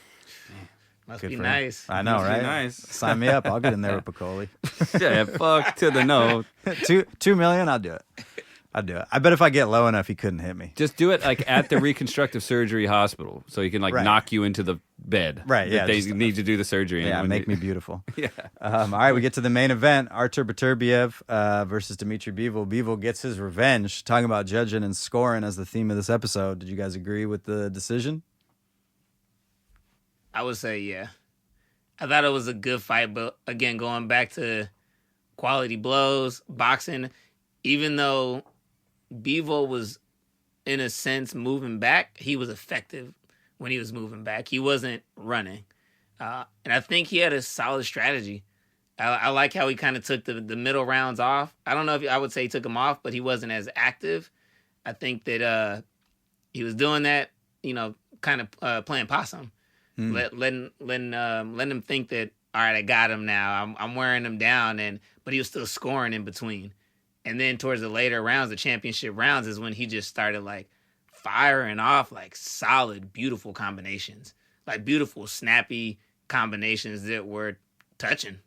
Must Good be for him. nice. I know, Must be right? nice. Sign me up. I'll get in there with Bacoli. Yeah, fuck to the no. 2 million, I'll do it. I'd do it. I bet if I get low enough, he couldn't hit me. Just do it like at the reconstructive surgery hospital, so he can like Right. knock you into the bed. Right, that yeah, They just- need to do the surgery. Yeah, when make me beautiful. Yeah. All right, we get to the main event. Artur Beterbiev versus Dmitry Bivol. Bivol gets his revenge. Talking about judging and scoring as the theme of this episode. Did you guys agree with the decision? I would say yeah. I thought it was a good fight, but again, going back to quality blows, boxing, even though Bivol was, in a sense, moving back, he was effective when he was moving back. He wasn't running. And I think he had a solid strategy. I like how he kind of took the middle rounds off. I don't know if I would say he took them off, but he wasn't as active. I think that he was doing that, kind of playing possum. Letting him think that, all right, I got him now. I'm wearing him down, but he was still scoring in between. And then towards the later rounds, the championship rounds, is when he just started like firing off like solid, beautiful combinations, like beautiful, snappy combinations that were touching.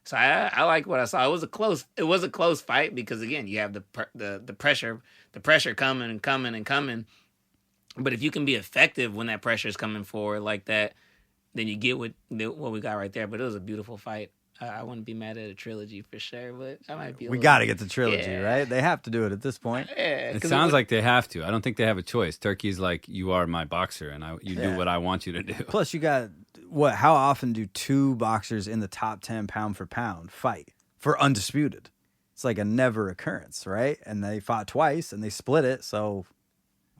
So I like what I saw. It was a close fight because again, you have the pressure coming and coming and coming. But if you can be effective when that pressure is coming forward like that, then you get what we got right there. But it was a beautiful fight. I wouldn't be mad at a trilogy for sure, but I might be. We got to get the trilogy, Yeah. right? They have to do it at this point. Yeah, It 'cause sounds would- like they have to. I don't think they have a choice. Turkey's like, you are my boxer, and you Yeah. do what I want you to do. Plus, you got how often do two boxers in the top 10 pound for pound fight for undisputed? It's like a never occurrence, right? And they fought twice and they split it. So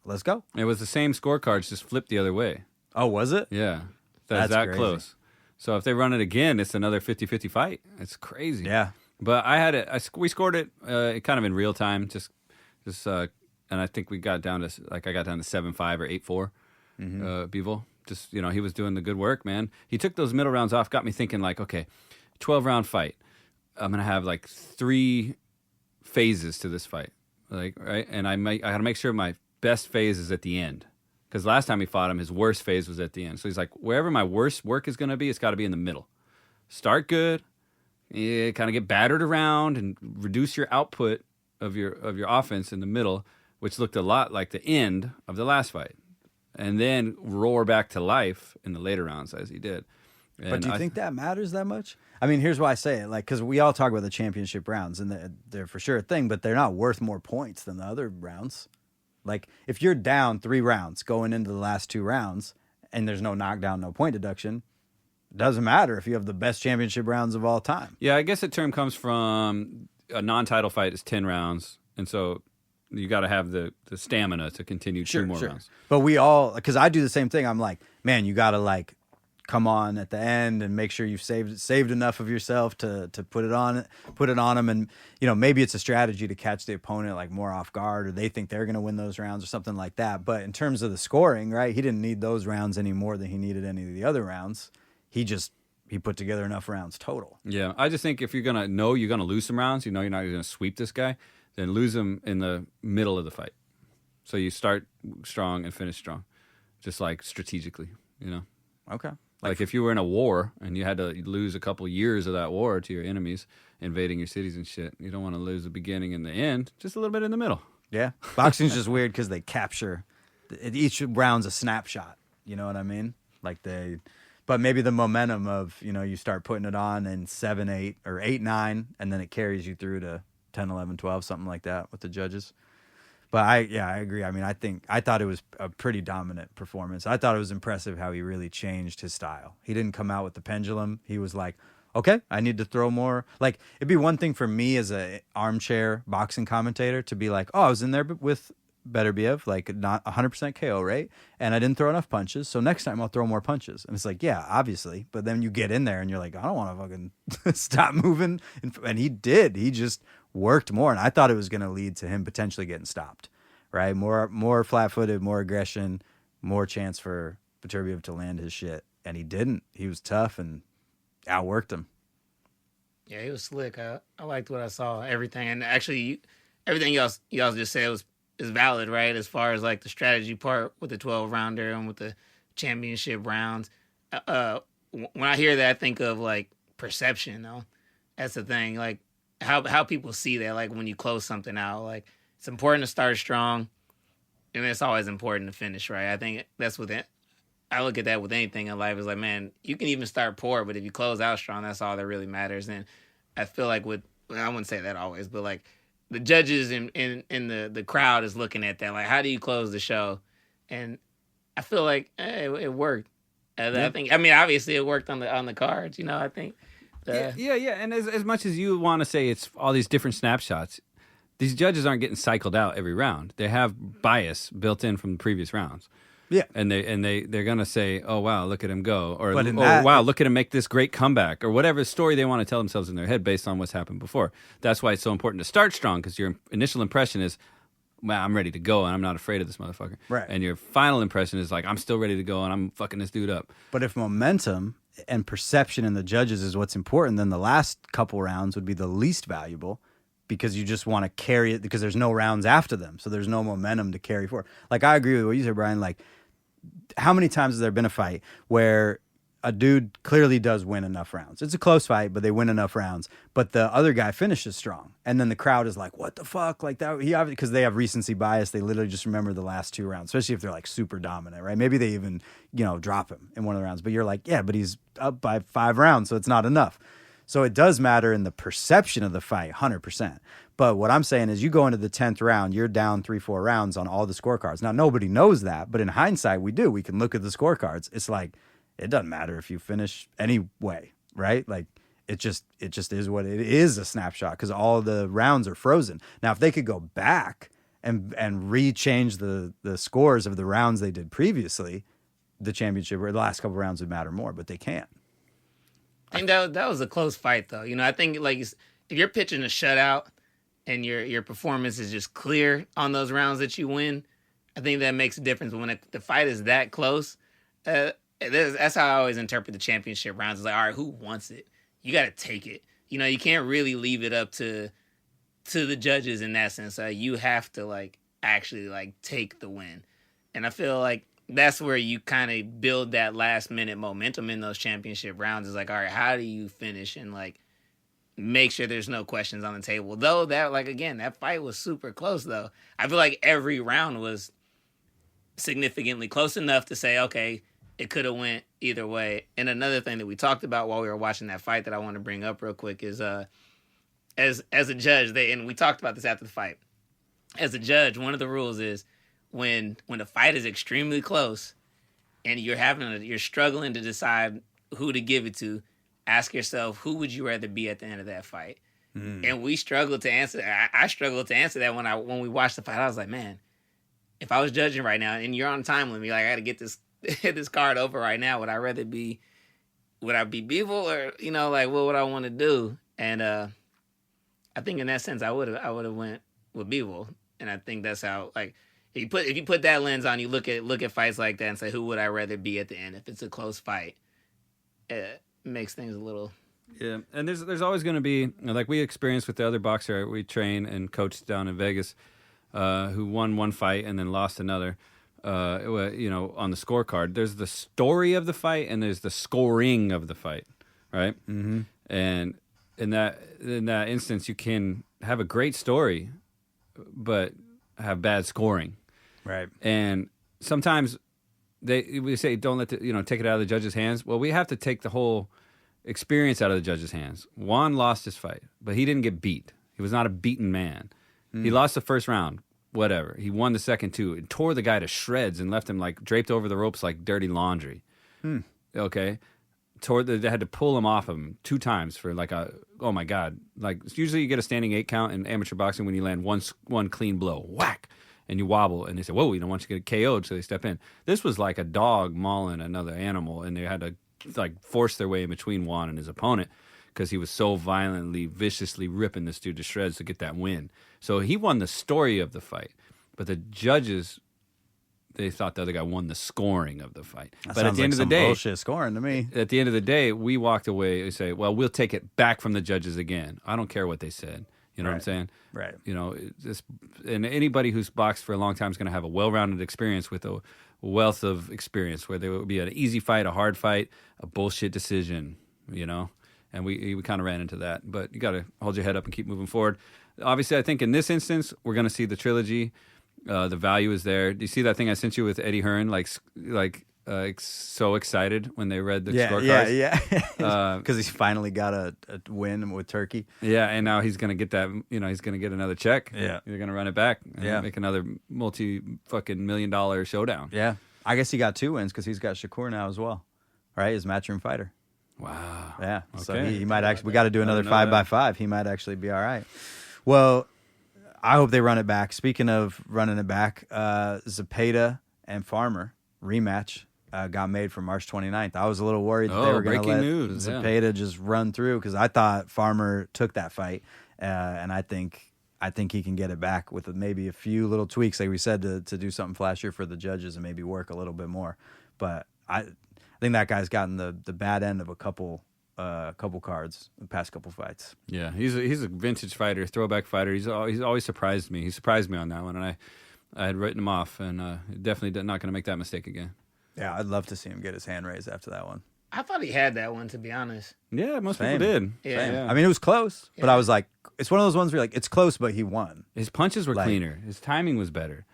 let's go. It was the same scorecards, just flipped the other way. Oh, was it? Yeah. That's that crazy. close. So if they run it again, it's another 50-50 fight. It's crazy. Yeah. But I had it. We scored it kind of in real time, and I think we got down to I got down to 7-5 or 8-4. Bivol, just he was doing the good work, man. He took those middle rounds off, got me thinking like, okay, 12-round fight. I'm gonna have like 3 phases to this fight, like right, and I got to make sure my best phase is at the end. Because last time he fought him, his worst phase was at the end. So he's like, wherever my worst work is going to be, it's got to be in the middle. Start good, kind of get battered around, and reduce your output of your offense in the middle, which looked a lot like the end of the last fight. and then roar back to life in the later rounds as he did. But And do you I- think that matters that much? I mean, here's why I say it. Like, because we all talk about the championship rounds, and they're for sure a thing, but they're not worth more points than the other rounds. Like, if you're down 3 rounds going into the last 2 rounds, and there's no knockdown, no point deduction, it doesn't matter if you have the best championship rounds of all time. Yeah, I guess the term comes from a non-title fight is 10 rounds, and so you got to have the stamina to continue 2 more rounds. But we all, because I do the same thing. I'm like, man, you got to like come on at the end and make sure you've saved enough of yourself to put it on them. And, you know, maybe it's a strategy to catch the opponent like more off guard, or they think they're going to win those rounds or something like that. But in terms of the scoring, right, he didn't need those rounds any more than he needed any of the other rounds. He put together enough rounds total. Yeah, I just think if you're going to know you're going to lose some rounds, you know you're not going to sweep this guy, then lose him in the middle of the fight. So you start strong and finish strong, just like strategically, you know? Okay. Like if you were in a war and you had to lose a couple years of that war to your enemies invading your cities and shit, you don't want to lose the beginning and the end, just a little bit in the middle. Yeah. Boxing's just weird because they capture each round's a snapshot. You know what I mean? But maybe the momentum of, you know, you start putting it on in 7, 8 or 8, 9, and then it carries you through to 10, 11, 12, something like that with the judges. But I agree. I mean, I thought it was a pretty dominant performance. I thought it was impressive how he really changed his style. He didn't come out with the pendulum. He was like, okay, I need to throw more. Like, it'd be one thing for me as a armchair boxing commentator to be like, oh, I was in there with Beterbiev, like not 100% KO, right? And I didn't throw enough punches, so next time I'll throw more punches. And it's like, yeah, obviously. But then you get in there and you're like, I don't want to fucking stop moving. And he did. He just worked more. And I thought it was going to lead to him potentially getting stopped, right? More flat-footed, more aggression, more chance for Beterbiev to land his shit. And he didn't. He was tough and outworked him. Yeah, he was slick. I liked what I saw. Everything, and actually, everything y'all just said is valid, right? As far as like the strategy part with the 12-rounder and with the championship rounds. When I hear that, I think of like perception, though. That's the thing. Like how people see that. Like when you close something out, like it's important to start strong, and it's always important to finish right. I think that's with it. I look at that with anything in life. It's like, man, you can even start poor, but if you close out strong, that's all that really matters. And I feel like I wouldn't say that always, but like the judges in the crowd is looking at that. Like, how do you close the show? And I feel like it worked. I think. I mean, obviously, it worked on the cards. You know, I think. Yeah. And as much as you want to say it's all these different snapshots, these judges aren't getting cycled out every round. They have bias built in from the previous rounds. Yeah. And they're gonna say, "Oh wow, look at him go," or But in "Oh that- wow, look at him make this great comeback," or whatever story they want to tell themselves in their head based on what's happened before. That's why it's so important to start strong, because your initial impression is, "Wow, I'm ready to go, and I'm not afraid of this motherfucker." Right. And your final impression is like, "I'm still ready to go, and I'm fucking this dude up." But if momentum and perception in the judges is what's important, then the last couple rounds would be the least valuable, because you just want to carry it because there's no rounds after them. So there's no momentum to carry forward. Like, I agree with what you said, Brian. Like, how many times has there been a fight where a dude clearly does win enough rounds? It's a close fight, but they win enough rounds. But the other guy finishes strong. And then the crowd is like, what the fuck? Like that, because they have recency bias. They literally just remember the last 2 rounds, especially if they're like super dominant, right? Maybe they even, drop him in one of the rounds. But you're like, yeah, but he's up by 5 rounds, so it's not enough. So it does matter in the perception of the fight, 100%. But what I'm saying is you go into the 10th round, you're down 3-4 rounds on all the scorecards. Now, nobody knows that, but in hindsight, we do. We can look at the scorecards. It's like, it doesn't matter if you finish anyway, right? Like, it just is what it is, a snapshot, because all the rounds are frozen. Now, if they could go back and re-change the scores of the rounds they did previously, the championship or the last couple rounds would matter more, but they can't. I think that was a close fight, though. I think like if you're pitching a shutout and your performance is just clear on those rounds that you win, I think that makes a difference. But when the fight is that close, that's how I always interpret the championship rounds. It's like, all right, who wants it? You got to take it. You can't really leave it up to the judges in that sense. You have to actually take the win, and I feel like that's where you kind of build that last minute momentum in those championship rounds. Is like, all right, how do you finish and make sure there's no questions on the table? Though that, again, that fight was super close though. I feel like every round was significantly close enough to say, okay, it could have went either way. And another thing that we talked about while we were watching that fight that I want to bring up real quick is as a judge, and we talked about this after the fight. As a judge, one of the rules is when the fight is extremely close and you're struggling to decide who to give it to, ask yourself, who would you rather be at the end of that fight? And we struggled to answer. I struggled to answer that when we watched the fight. I was like, man, if I was judging right now and you're on time with me, like I got to get this card over right now. Would I be Bivol, or like what would I want to do? And I think in that sense, I would have went with Bivol, and I think that's how, like, if you put that lens on, you look at fights like that and say, who would I rather be at the end? If it's a close fight, it makes things a little. Yeah, and there's always going to be, like we experienced with the other boxer we train and coached down in Vegas, who won one fight and then lost another. On the scorecard, there's the story of the fight and there's the scoring of the fight, right? Mm-hmm. And in that instance, you can have a great story, but have bad scoring, Right. And sometimes we say don't let take it out of the judge's hands. Well, we have to take the whole experience out of the judge's hands. Juan lost his fight, but he didn't get beat. He was not a beaten man. He lost the first round. Whatever. He won the second two and tore the guy to shreds and left him like draped over the ropes like dirty laundry. Okay. They had to pull him off of him 2 times for like oh my God. Like usually you get a standing 8 count in amateur boxing when you land one clean blow. Whack. And you wobble and they say, whoa, you don't want you to get KO'd, so they step in. This was like a dog mauling another animal, and they had to like force their way in between Juan and his opponent because he was so violently, viciously ripping this dude to shreds to get that win. So he won the story of the fight, but the judges, they thought the other guy won the scoring of the fight. That but at sounds the like end of the some day, bullshit scoring to me. at the end of the day, we walked away and say, well, we'll take it back from the judges again. I don't care what they said. You know what I'm saying? Right. And anybody who's boxed for a long time is going to have a well-rounded experience with a wealth of experience, where there will be an easy fight, a hard fight, a bullshit decision, And we kind of ran into that. But you got to hold your head up and keep moving forward. Obviously, I think in this instance, we're going to see the trilogy. The value is there. Do you see that thing I sent you with Eddie Hearn? So excited when they read the scorecards. Yeah. Because he's finally got a win with Turkey. Yeah, and now he's gonna get that. He's gonna get another check. Yeah, you're gonna run it back. And make another multi-million-dollar showdown. Yeah, I guess he got 2 wins because he's got Shakur now as well, right? His matchroom fighter. Wow. Yeah. Okay. So he might actually. We got to do another 5x5. He might actually be all right. Well, I hope they run it back. Speaking of running it back, Zepeda and Farmer rematch. Got made for March 29th. I was a little worried that they were going to let Zepeda just run through because I thought Farmer took that fight, and I think he can get it back with maybe a few little tweaks, like we said, to do something flashier for the judges and maybe work a little bit more. But I think that guy's gotten the bad end of a couple cards, the past couple fights. Yeah, he's a vintage fighter, throwback fighter. He's always surprised me. He surprised me on that one, and I had written him off, and definitely not going to make that mistake again. Yeah, I'd love to see him get his hand raised after that one. I thought he had that one, to be honest. Yeah, most people did. Yeah. I mean, it was close, but I was like, it's one of those ones where you're like, it's close, but he won. His punches were cleaner. His timing was better.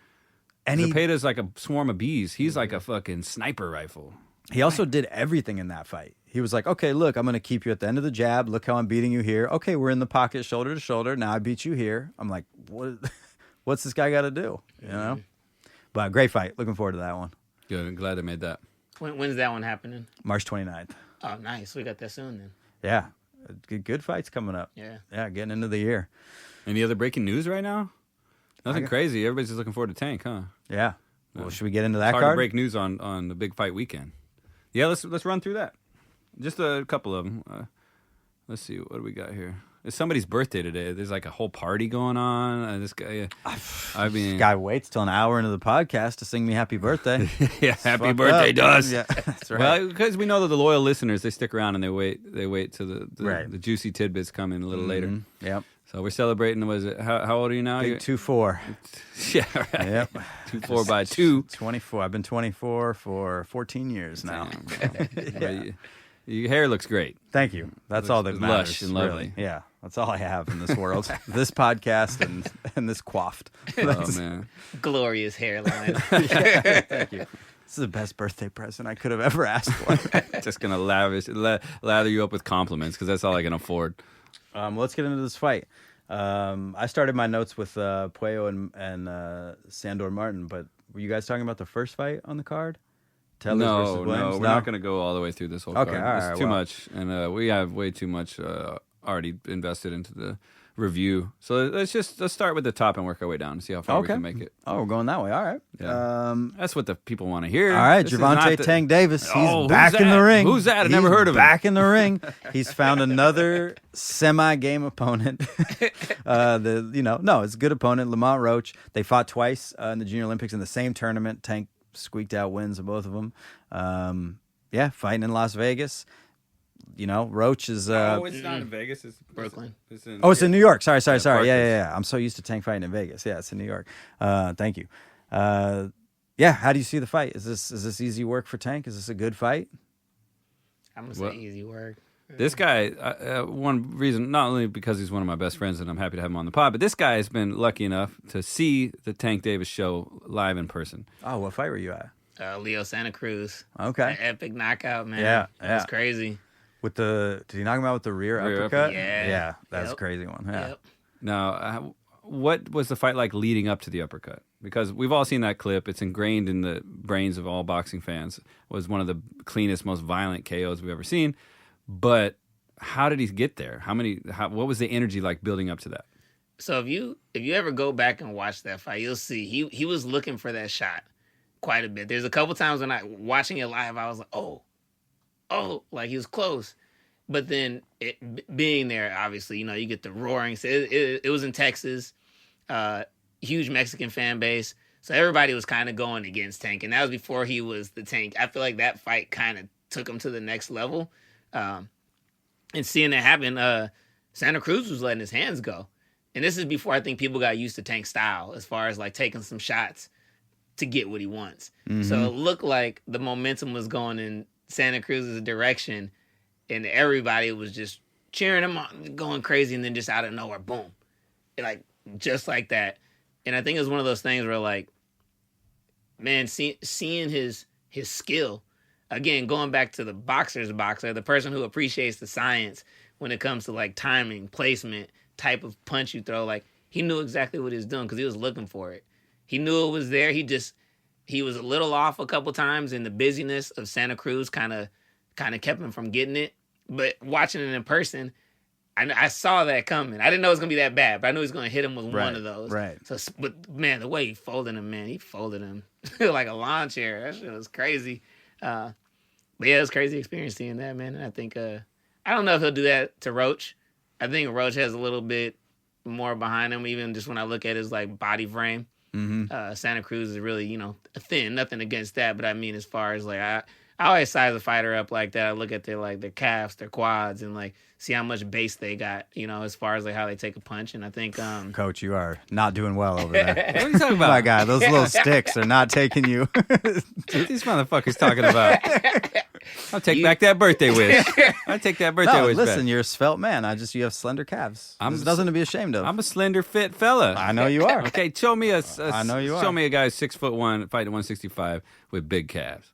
And Zepeda's like a swarm of bees. He's like a fucking sniper rifle. He also did everything in that fight. He was like, okay, look, I'm going to keep you at the end of the jab. Look how I'm beating you here. Okay, we're in the pocket, shoulder to shoulder. Now I beat you here. I'm like, what's this guy got to do? But great fight. Looking forward to that one. Good. I'm glad they made that. When's that one happening? March 29th. Oh, nice. We got that soon then. Yeah. Good fights coming up. Yeah. Yeah, getting into the year. Any other breaking news right now? Nothing crazy. Everybody's just looking forward to Tank, huh? Yeah. Well, should we get into that It's hard card? to break news on the big fight weekend. Yeah, let's run through that. Just a couple of them. Let's see. What do we got here? It's somebody's birthday today. There's like a whole party going on. This guy, this guy waits till an hour into the podcast to sing me happy birthday. yeah, happy birthday, does. Yeah, that's right. Well, because we know that the loyal listeners, they stick around and they wait till the juicy tidbits come in a little later. Yep. So we're celebrating. Was it? How old are you now? Big 2-4. Yeah, right. Yep. 2-4 by 2. 24. I've been 24 for 14 years now. Yeah. Your hair looks great. Thank you. That's all that Looks matters. lush and lovely. really. Yeah, that's all I have in this world. This podcast and this coiffed. Oh man. Glorious hairline. Thank you. This is the best birthday present I could have ever asked for. Just gonna lather you up with compliments because that's all I can afford. Let's get into this fight. I started my notes with Puello and Sandor Martin, but were you guys talking about the first fight on the card? Tellers versus No, Williams? we're not gonna go all the way through this whole Okay, card. all It's right, too well. much, and we have way too much already invested into the review. So let's start with the top and work our way down and see how far we Okay. can make it. Oh, we're going that way. All right. Yeah. That's what the people want to hear. All right, This is not Gervonta the- Tank Davis. He's Oh, who's back in that? the ring. Who's that? I never He's heard of him. Back in the ring. He's found another semi-game opponent. It's a good opponent, Lamont Roach. They fought twice in the Junior Olympics in the same tournament. Tank squeaked out wins of both of them. Fighting in Las Vegas. Roach is. it's not in Vegas. It's Brooklyn. It's in, Oh, it's in New York. Sorry. Parkers. Yeah. I'm so used to Tank fighting in Vegas. Yeah, it's in New York. Thank you. How do you see the fight? Is this easy work for Tank? Is this a good fight? I'm gonna say Well- easy work. This guy, one reason, not only because he's one of my best friends and I'm happy to have him on the pod, but this guy has been lucky enough to see the Tank Davis show live in person. Oh, what fight were you at? Leo Santa Cruz. Okay. An epic knockout, man. Yeah, That's yeah. crazy. Did he knock him out with the rear Rear uppercut? uppercut. Yeah. That's a Yep. crazy one. Yeah. Yep. Now, what was the fight like leading up to the uppercut? Because we've all seen that clip. It's ingrained in the brains of all boxing fans. It was one of the cleanest, most violent KOs we've ever seen. But how did he get there? What was the energy like building up to that? So if you ever go back and watch that fight, you'll see he was looking for that shot quite a bit. There's a couple times when watching it live, I was like, oh, like he was close. But then being there, obviously, you get the roaring. So it was in Texas, huge Mexican fan base. So everybody was kind of going against Tank, and that was before he was the Tank. I feel like that fight kind of took him to the next level. And seeing that happen, Santa Cruz was letting his hands go. And this is before I think people got used to Tank style as far as like taking some shots to get what he wants. So it looked like the momentum was going in Santa Cruz's direction and everybody was just cheering him on, going crazy, and then just out of nowhere, boom. Just like that. And I think it was one of those things where like, man, seeing his skill, again, going back to the boxer's boxer, the person who appreciates the science when it comes to like timing, placement, type of punch you throw, like he knew exactly what he was doing because he was looking for it. He knew it was there. He was a little off a couple times, and the busyness of Santa Cruz kind of kept him from getting it. But watching it in person, I saw that coming. I didn't know it was gonna be that bad, but I knew he was gonna hit him with one of those. Right. So, but man, the way he folded him like a lawn chair. That shit was crazy. But yeah, it was a crazy experience seeing that, man. And I think I don't know if he'll do that to Roach. I think Roach has a little bit more behind him, even just when I look at his like body frame. Santa Cruz is really, thin. Nothing against that, but I mean, as far as like I always size a fighter up like that. I look at their calves, their quads, and like see how much base they got. As far as like how they take a punch. And I think Coach, you are not doing well over there. What are you talking Oh about? my God, those little sticks are not taking you. What are these motherfuckers talking about? I'll take back that birthday wish. I'll take that birthday No, wish listen, back. you're a svelte man. You have slender calves. There's nothing to be ashamed of. I'm a slender, fit fella. I know you are. Okay, show me I know you are. Show me a guy who's 6'1", fighting 165 with big calves.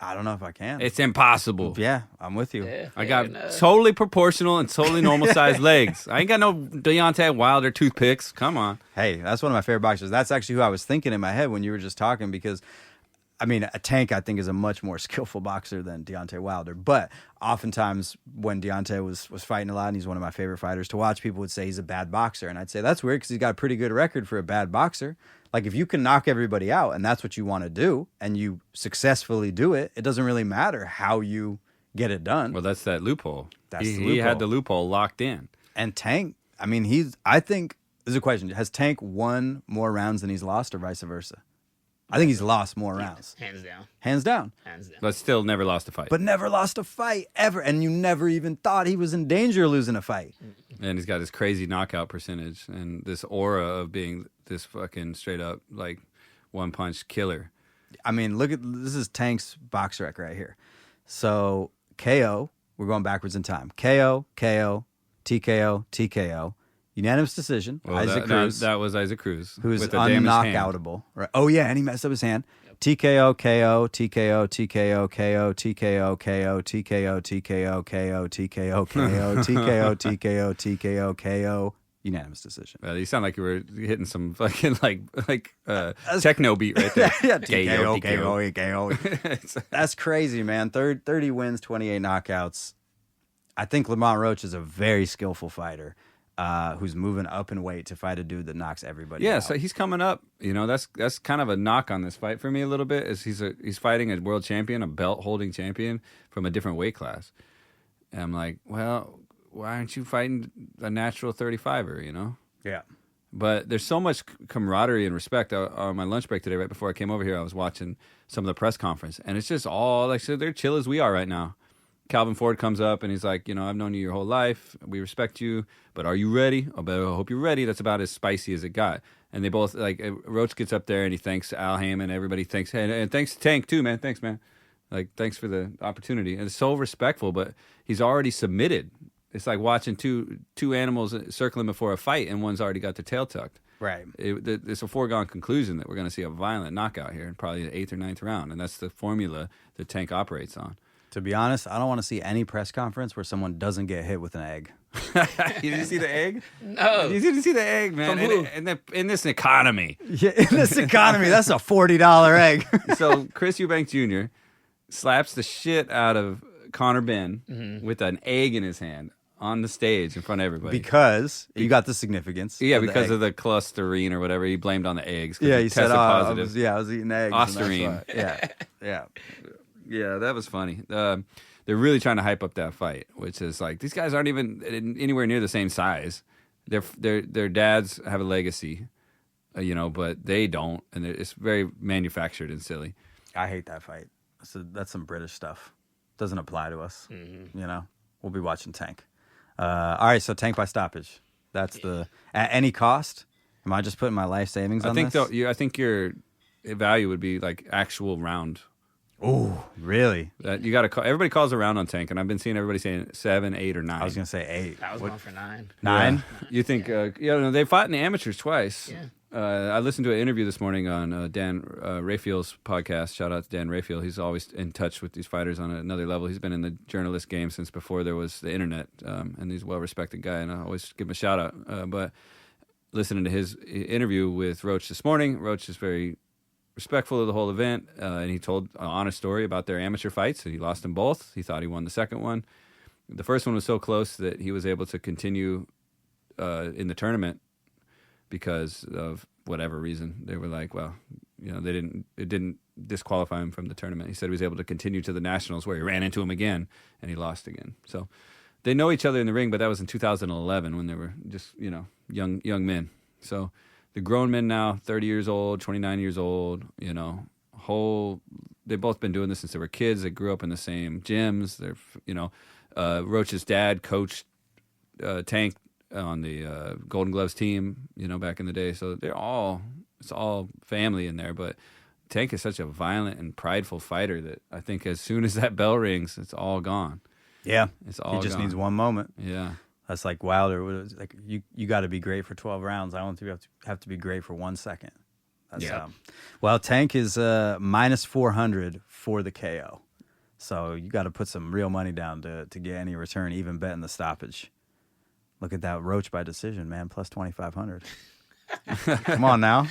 I don't know if I can. It's impossible. Yeah, I'm with you. yeah, I got fair enough. totally proportional and totally normal sized legs. I ain't got no Deontay Wilder toothpicks. Come on. Hey, that's one of my favorite boxers. That's actually who I was thinking in my head when you were just talking because, I mean, a Tank, I think, is a much more skillful boxer than Deontay Wilder. But oftentimes when Deontay was fighting a lot, and he's one of my favorite fighters to watch, people would say he's a bad boxer. And I'd say that's weird because he's got a pretty good record for a bad boxer. Like, if you can knock everybody out and that's what you want to do and you successfully do it, it doesn't really matter how you get it done. Well, that's that loophole. That's he, the he had loophole. the loophole locked in. And Tank, I mean, I think, there's a question. Has Tank won more rounds than he's lost or vice versa? I think he's lost more rounds. Hands down. Hands down. Hands down. But still never lost a fight. But never lost a fight ever. And you never even thought he was in danger of losing a fight. And he's got this crazy knockout percentage and this aura of being this fucking straight up like one punch killer. I mean, this is Tank's box rec right here. So KO. We're going backwards in time. KO, KO, TKO, TKO. Unanimous decision. Well, Isaac Cruz, that was Isaac Cruz. who's with a damaged hand. unknockoutable. Right. Oh, yeah, and he messed up his hand. TKO, KO, TKO, TKO, KO, TKO, KO, TKO, TKO, KO, TKO, KO, TKO, TKO, TKO, KO. Unanimous decision. You sound like you were hitting some fucking like techno beat right there. Yeah, TKO, KO, KO. That's crazy, man. 30 wins, 28 knockouts. I think Lamont Roach is a very skillful fighter who's moving up in weight to fight a dude that knocks everybody out. So he's coming up. You know, that's kind of a knock on this fight for me a little bit. Is he's fighting a world champion, a belt holding champion from a different weight class. And I'm like, well, why aren't you fighting a natural 35er? You know. Yeah. But there's so much camaraderie and respect. On my lunch break today, right before I came over here, I was watching some of the press conference, and it's just all like, so they're chill as we are right now. Calvin Ford comes up and he's like, you know, I've known you your whole life. We respect you, but are you ready? I hope you're ready. That's about as spicy as it got. And they both, like, Roach gets up there and he thanks Al Heyman. Everybody thanks, and thanks to Tank too, man. Thanks, man. Like, thanks for the opportunity. And it's so respectful, but he's already submitted. It's like watching two animals circling before a fight, and one's already got their tail tucked. Right. It's a foregone conclusion that we're going to see a violent knockout here in probably the 8th or 9th round, and that's the formula that Tank operates on. To be honest, I don't want to see any press conference where someone doesn't get hit with an egg. You didn't see the egg? No. You didn't see the egg, man. In this economy. Yeah, in this economy, that's a $40 egg. So Chris Eubank Jr. slaps the shit out of Conor Benn with an egg in his hand on the stage in front of everybody. Because you got the significance. Yeah, because of the clusterine or whatever. He blamed on the eggs. Yeah, he tested said, positive. I was eating eggs. and that's Osterine. why. Yeah, yeah. Yeah, that was funny. They're really trying to hype up that fight, which is like, these guys aren't even anywhere near the same size. Their dads have a legacy, you know, but they don't, and it's very manufactured and silly. I hate that fight. That's some British stuff. Doesn't apply to us. You know, we'll be watching Tank. All right, so Tank by stoppage. That's at any cost. Am I just putting my life savings on this? I think your value would be like actual round. Oh, really? You got to. Everybody calls a round on Tank, and I've been seeing everybody saying 7, 8, or 9. I was gonna say 8. I was going for 9. 9? You think? They fought in the amateurs twice. Yeah. I listened to an interview this morning on Dan Raphael's podcast. Shout out to Dan Raphael. He's always in touch with these fighters on another level. He's been in the journalist game since before there was the internet, and he's a well-respected guy, and I always give him a shout-out. But listening to his interview with Roach this morning, Roach is very respectful of the whole event, and he told an honest story about their amateur fights, and he lost them both. He thought he won the second one. The first one was so close that he was able to continue in the tournament because of whatever reason. They were like, well, you know, it didn't disqualify him from the tournament. He said he was able to continue to the nationals where he ran into him again and he lost again. So they know each other in the ring, but that was in 2011 when they were just, you know, young men. So the grown men now, 30 years old, 29 years old, you know, they've both been doing this since they were kids. They grew up in the same gyms. They're, you know, Roach's dad coached Tank on the Golden Gloves team, you know, back in the day. So it's all family in there. But Tank is such a violent and prideful fighter that I think as soon as that bell rings, it's all gone. Yeah, it's all he just gone. needs one moment. Yeah. That's like Wilder. Like you got to be great for 12 rounds. I don't think you have to be great for 1 second. That's, well, Tank is minus 400 for the KO, so you got to put some real money down to get any return, even betting the stoppage. Look at that Roach by decision, man, plus 2,500. Come on now,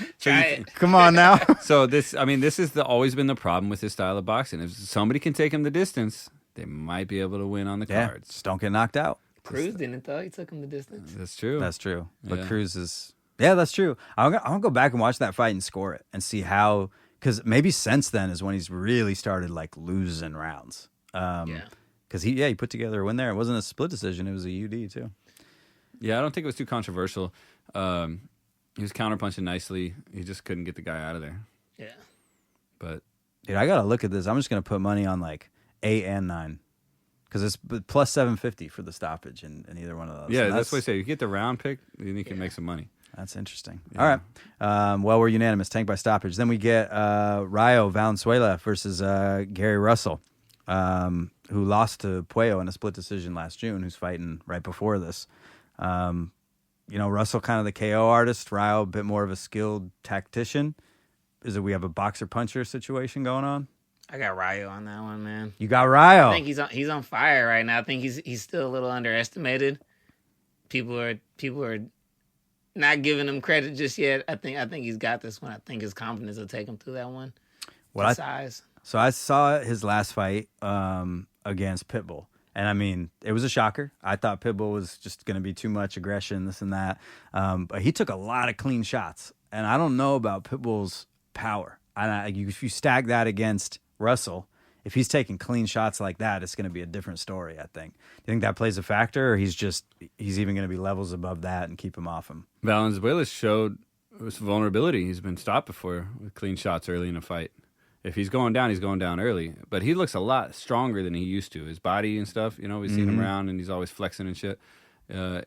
come on now. So this is always been the problem with this style of boxing. If somebody can take him the distance, they might be able to win on the cards. Just don't get knocked out. Cruz didn't, though. He took him the distance. That's true. That's true. But Yeah. Cruz is... Yeah, that's true. I'll go back and watch that fight and score it and see how... Because maybe since then is when he's really started, like, losing rounds. Because he put together a win there. It wasn't a split decision. It was a UD, too. Yeah, I don't think it was too controversial. He was counterpunching nicely. He just couldn't get the guy out of there. Yeah. But Dude, I got to look at this. I'm just going to put money on, like, 8 and 9. Because it's plus 750 for the stoppage in either one of those. yeah, And that's what I say. You get the round pick, then you can make some money. That's interesting. Yeah. All right. Well, we're unanimous. Tank by stoppage. Then we get Rayo Valenzuela versus Gary Russell. who lost to Puello in a split decision last June, who's fighting right before this. Russell kind of the KO artist, Ryo a bit more of a skilled tactician. Is it we have a boxer-puncher situation going on? I got Ryo on that one, man. You got Ryo. I think he's on fire right now. I think he's still a little underestimated. People are not giving him credit just yet. I think he's got this one. I think his confidence will take him through that one. Size. So I saw his last fight against Pitbull. And I mean, it was a shocker. I thought Pitbull was just going to be too much aggression, this and that. But he took a lot of clean shots. And I don't know about Pitbull's power. If you stack that against Russell, if he's taking clean shots like that, it's going to be a different story, I think. Do you think that plays a factor, or he's even going to be levels above that and keep him off him? Valenzuela showed his vulnerability. He's been stopped before with clean shots early in a fight. If he's going down, he's going down early. But he looks a lot stronger than he used to. His body and stuff, we've seen him around, and he's always flexing and shit.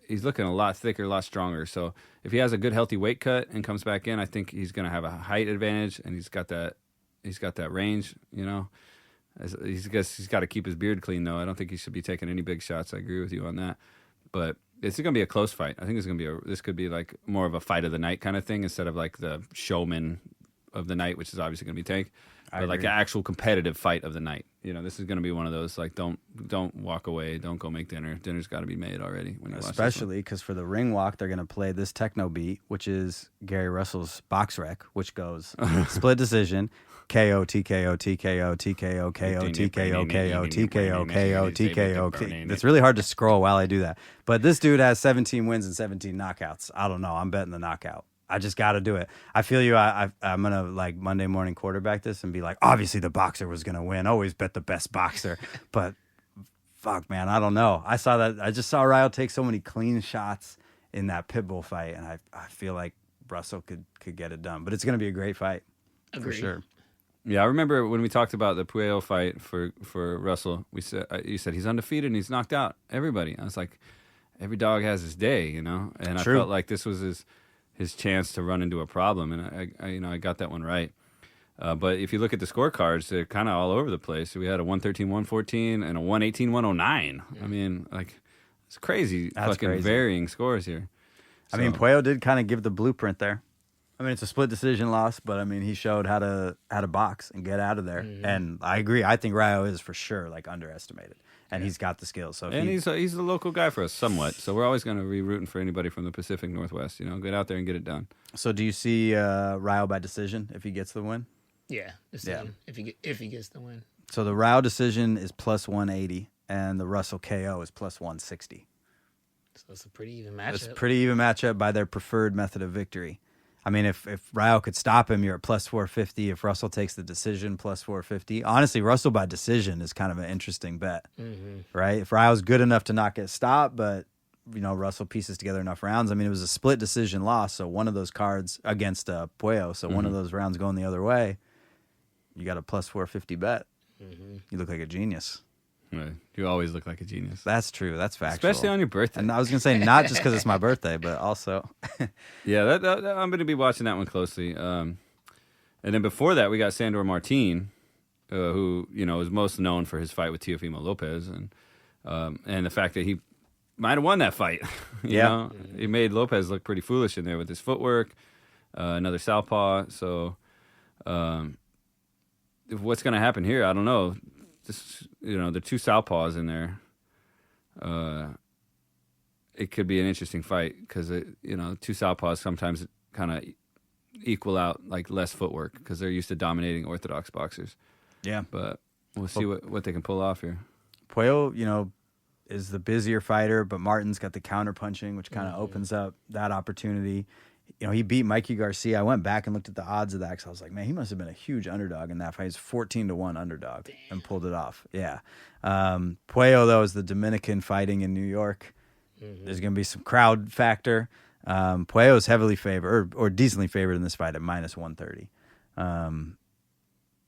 He's looking a lot thicker, a lot stronger. So if he has a good, healthy weight cut and comes back in, I think he's going to have a height advantage, and he's got that range, He's got to keep his beard clean, though. I don't think he should be taking any big shots. I agree with you on that. But it's going to be a close fight. I think this could be like more of a fight of the night kind of thing instead of like the showman of the night, which is obviously going to be Tank. But like an actual competitive fight of the night. This is going to be one of those, like, don't walk away. Don't go make dinner. Dinner's got to be made already. When you Especially because for the ring walk, they're going to play this techno beat, which is Gary Russell's box rec, which goes split decision, KO, TKO, TKO, TKO, KO, TKO, KO, TKO, KO, TKO. It's really hard to scroll while I do that. But this dude has 17 wins and 17 knockouts. I don't know. I'm betting the knockout. I just got to do it. I feel you. I'm going to like Monday morning quarterback this and be like, obviously the boxer was going to win. Always bet the best boxer. But fuck, man, I don't know. I just saw Ryo take so many clean shots in that Pitbull fight. And I feel like Russell could get it done. But it's going to be a great fight. Agreed. For sure. Yeah, I remember when we talked about the Puello fight for Russell, you said he's undefeated and he's knocked out everybody. I was like, every dog has his day, And True. I felt like this was his chance to run into a problem, and I got that one right. But if you look at the scorecards, they're kind of all over the place. We had a 113-114 and a 118-109. I mean, like, it's crazy. That's fucking crazy. Varying scores here. I mean, Puello did kind of give the blueprint there. I mean, it's a split decision loss, but I mean, he showed how to box and get out of there. And I agree. I think Ryo is for sure like underestimated, and he's got the skills. So he's a local guy for us somewhat. So we're always going to be rooting for anybody from the Pacific Northwest. Get out there and get it done. So do you see Ryo by decision if he gets the win? Yeah, decision. If he gets the win. So the Ryo decision is plus 180, and the Russell KO is plus 160. So it's a pretty even matchup. It's a pretty even matchup by their preferred method of victory. I mean, if Ryo could stop him, you're at plus 450. If Russell takes the decision, plus 450. Honestly, Russell by decision is kind of an interesting bet, right? If Ryo's good enough to not get stopped, but Russell pieces together enough rounds. I mean, it was a split decision loss, so one of those cards against Puello, so one of those rounds going the other way, you got a plus 450 bet. You look like a genius. Right. You always look like a genius. That's true. That's factual. Especially on your birthday. And I was going to say, not just because it's my birthday, but also. Yeah, I'm going to be watching that one closely. And then before that, we got Sandor Martin, who is most known for his fight with Teofimo Lopez, and the fact that he might have won that fight. You know? He made Lopez look pretty foolish in there with his footwork, another southpaw. So, what's going to happen here? I don't know. This, the two southpaws in there. It could be an interesting fight because two southpaws sometimes kind of equal out like less footwork because they're used to dominating orthodox boxers. Yeah, but we'll see what they can pull off here. Puello, is the busier fighter, but Martin's got the counter punching, which kind of opens up that opportunity. He beat Mikey Garcia. I went back and looked at the odds of that because I was like, man, he must have been a huge underdog in that fight. He's 14-1 underdog and pulled it off. Yeah. Puello, though, is the Dominican fighting in New York. There's going to be some crowd factor. Puello is heavily favored or decently favored in this fight at minus 130.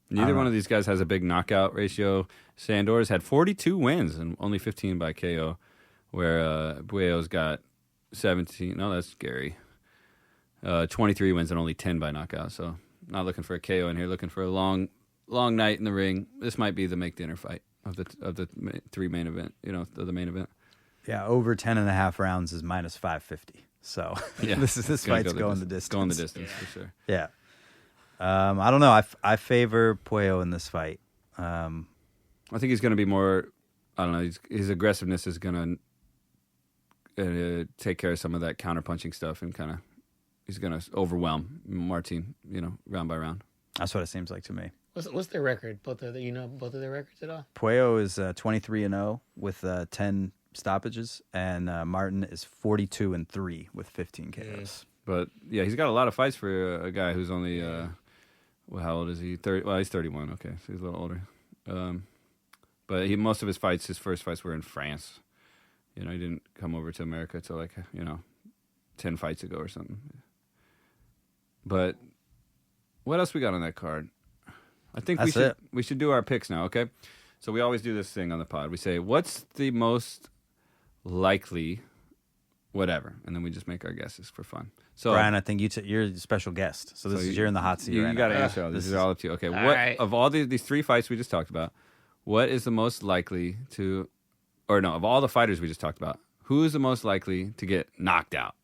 Neither one of these guys has a big knockout ratio. Sandor's had 42 wins and only 15 by KO, where Puello's got 17. No, that's Gary. 23 wins and only 10 by knockout. So not looking for a KO in here. Looking for a long night in the ring. This might be the make dinner fight. of the three main event. The main event. Yeah, over 10.5 rounds is minus 550. So Yeah, this fight's going the distance. distance. Going the distance for sure. Yeah. I don't know. I favor Puello in this fight. I think he's going to be more. I don't know. His aggressiveness is going to take care of some of that counterpunching stuff, and he's going to overwhelm Martin. Round by round. That's what it seems like to me. What's their record? Both of their records at all? Puello is 23-0 with 10 stoppages, and Martin is 42-3 with 15 KOs. But yeah, he's got a lot of fights for a guy who's only. How old is he? 30. Well, he's 31. Okay, so he's a little older. But most of his first fights were in France. He didn't come over to America till 10 fights ago or something. But what else we got on that card? I think we should do our picks now, okay? So we always do this thing on the pod. We say, what's the most likely whatever, and then we just make our guesses for fun. So Brian, I think you're a special guest, so you're in the hot seat. You right got to now. answer all this. This is all up to you. Okay, All what right. of all these three fights we just talked about? What is the most likely to, or no, of all the fighters we just talked about, who is the most likely to get knocked out?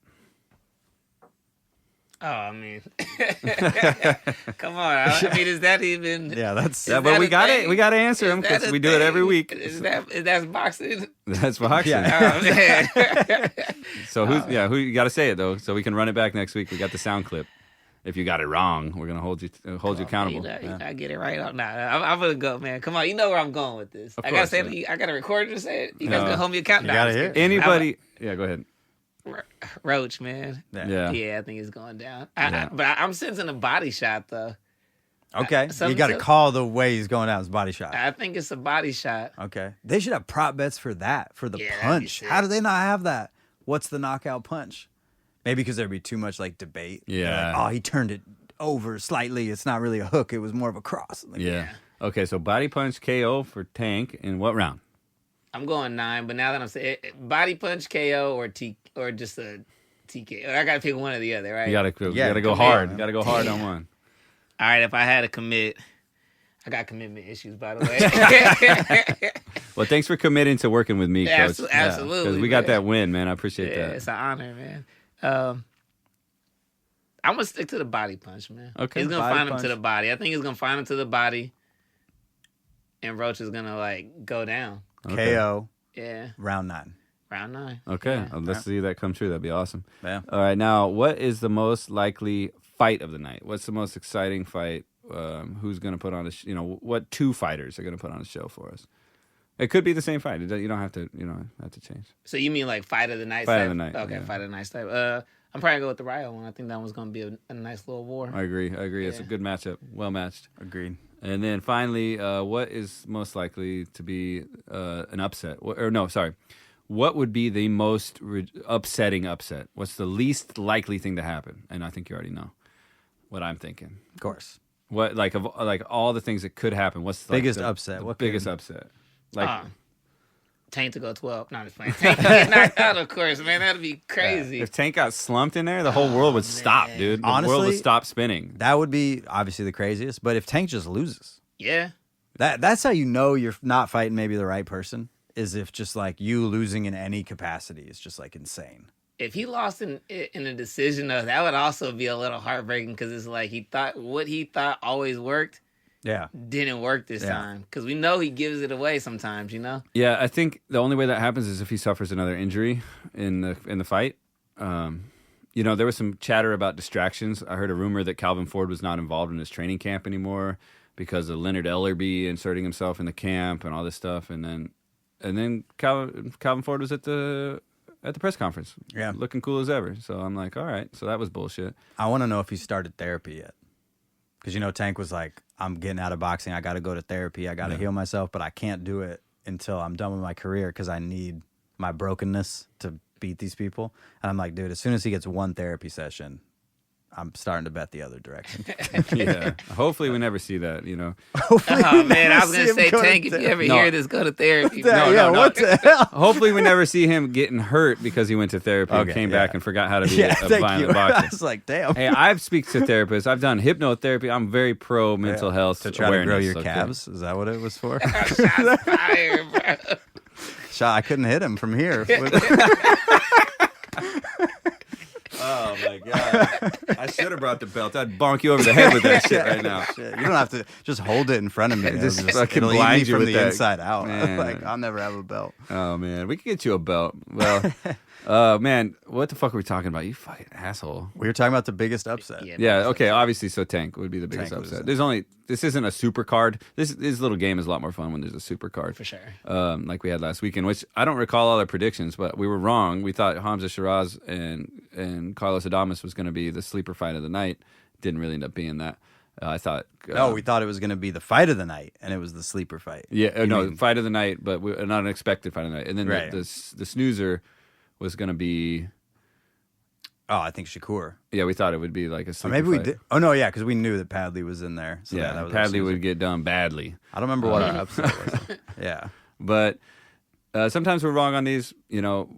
Oh, I mean, come on. I mean, is that even? Yeah, that's Is But that we a got thing? it. We got to answer them Is that because a we do it every thing? week. That's boxing? That's boxing. Yeah. Oh, man. So who you got to say it though, so we can run it back next week. We got the sound clip. If you got it wrong, we're gonna hold you accountable. I get it right on. Nah, I'm gonna go, man. Come on, you know where I'm going with this. Of I gotta course, say, yeah. I gotta record it to say it. You guys No. gonna hold me accountable? You gotta hear it. Anybody? Yeah, go ahead. Roach, man. Yeah. Yeah, I think it's going down. Yeah. But I'm sensing a body shot though. okay. You Something got to to- call the way he's going out his body shot. I think it's a body shot. Okay. They should have prop bets for that, for the Yeah, that'd be punch. sick. How do they not have that? What's the knockout punch? Maybe because there'd be too much debate. Yeah. Like, oh, he turned it over slightly. It's not really a hook. It was more of a cross. Like, Yeah. Okay, so body punch KO for Tank in what round? I'm going 9, but now that I'm saying body punch KO or just a TK, I gotta pick one or the other, right? You gotta go commit, hard. man. You gotta go hard on one. All right, if I had to commit, I got commitment issues, by the way. Well, thanks for committing to working with me, Coach. Absolutely, Because we got man. that win, man. I appreciate Yeah, that. it's an honor, man. I'm gonna stick to the body punch, man. Okay, He's gonna body find him punch. to the body. I think he's gonna find him to the body, and Roach is gonna go down. Okay. KO, Yeah, round 9. round 9. Okay, Yeah. let's see that come true. That'd be awesome. Yeah. All right, now, what is the most likely fight of the night? What's the most exciting fight? Who's going to put on what two fighters are going to put on a show for us? It could be the same fight. You don't have to, have to change. So you mean fight of the night? Fight of type? the night, Okay, yeah. fight of the night type. I'm probably gonna go with the Ryo one. I think that one's gonna be a nice little war. I agree. It's a Yeah. good matchup. Well matched. Agreed. And then finally, what is most likely to be an upset? Or no, sorry. What would be the most upsetting upset? What's the least likely thing to happen? And I think you already know what I'm thinking. Of course. What of all the things that could happen? What's Biggest the upset? The What biggest could- upset? Tank to go 12. Not just playing. Tank to get knocked out, of course, man. That'd be crazy. if Tank got slumped in there, the whole world would stop, man. dude. The world would Honestly, stop spinning. That would be obviously the craziest. But if Tank just loses, Yeah. that's how you know you're not fighting maybe the right person, is if just you losing in any capacity is just insane. If he lost in a decision, though, that would also be a little heartbreaking because it's he thought what he thought always worked Yeah. didn't work this Yeah. time. Because we know he gives it away sometimes, Yeah, I think the only way that happens is if he suffers another injury in the fight. There was some chatter about distractions. I heard a rumor that Calvin Ford was not involved in his training camp anymore because of Leonard Ellerby inserting himself in the camp and all this stuff. And then Calvin Ford was at the press conference, Yeah. looking cool as ever. So I'm like, all right, so that was bullshit. I want to know if he started therapy yet. Because, Tank was like, I'm getting out of boxing. I got to go to therapy. I got to heal myself, but I can't do it until I'm done with my career because I need my brokenness to beat these people. And I'm like, dude, as soon as he gets one therapy session, I'm starting to bet the other direction. Yeah. Hopefully we never see that, you know. Oh man, I was gonna see him say, go to Tank, if you ever No. hear this, go to therapy. Yeah, what the hell? Hopefully we never see him getting hurt because he went to therapy and Okay, came yeah. back and forgot how to be Yeah, a thank violent you. I boxer. was like, damn. Hey, I've speak to therapists. I've done hypnotherapy. I'm very pro mental health to try awareness. to grow your okay? calves. Is that what it was for? Shots fired, bro. Shot. I couldn't hit him from here. Oh my god! I should have brought the belt. I'd bonk you over the head with that shit right now. Shit, you don't have to just hold it in front of me. Just It'll fucking it'll eat blind me you from with the that. inside out. Man. Like I'll never have a belt. Oh man, we could get you a belt. Well, man, what the fuck were we talking about? You fucking asshole. We were talking about the biggest upset. Yeah, okay, obviously, so Tank would be the biggest Tank upset. losing. This isn't a super card. This little game is a lot more fun when there's a super card. For sure. Like we had last weekend, which I don't recall all our predictions, but we were wrong. We thought Hamza Shiraz and Carlos Adames was going to be the sleeper fight of the night. Didn't really end up being that. I thought. No, we thought it was going to be the fight of the night, and it was the sleeper fight. Yeah, You no, mean- fight of the night, but an unexpected fight of the night. And then Right. the snoozer was going to be. Oh, I think Shakur. Yeah, we thought it would be like a Or sleeper maybe we fight. did. Oh no, yeah, because we knew that Padley was in there. So Yeah, that was our Padley snoozer. would get done badly. I don't remember what our upset was. Yeah. But sometimes we're wrong on these, you know.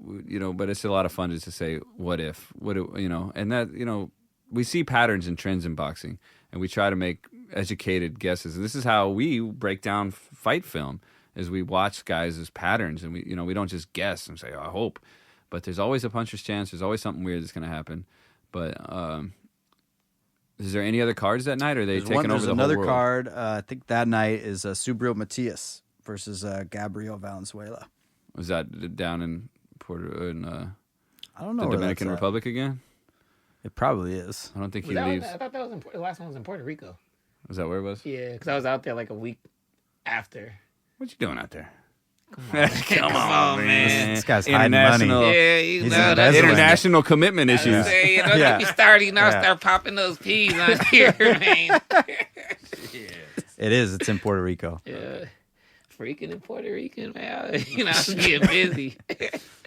But it's a lot of fun just to say, "What if?" And that, we see patterns and trends in boxing, and we try to make educated guesses. And this is how we break down fight film: is we watch guys as patterns, and we don't just guess and say, "I hope." But there's always a puncher's chance. There's always something weird that's going to happen. But is there any other cards that night? Or are they taking over There's the another whole world? card. I think that night is Subriel Matias versus Gabriel Valenzuela. Was that down in I don't know. the where Dominican that's at. Republic again? It probably is. I don't think he I leaves. thought that was the last one was in Puerto Rico. Was that where it was? Yeah, because I was out there like a week after. What you doing out there? Come on, man. This guy's hiding money. International, Yeah, you He's know embezzling. that's international commitment issues. Say, don't Yeah. get me started. Yeah. Start popping those peas on here, man. It is. It's in Puerto Rico. Yeah. Freaking in Puerto Rican, man. I'm getting busy.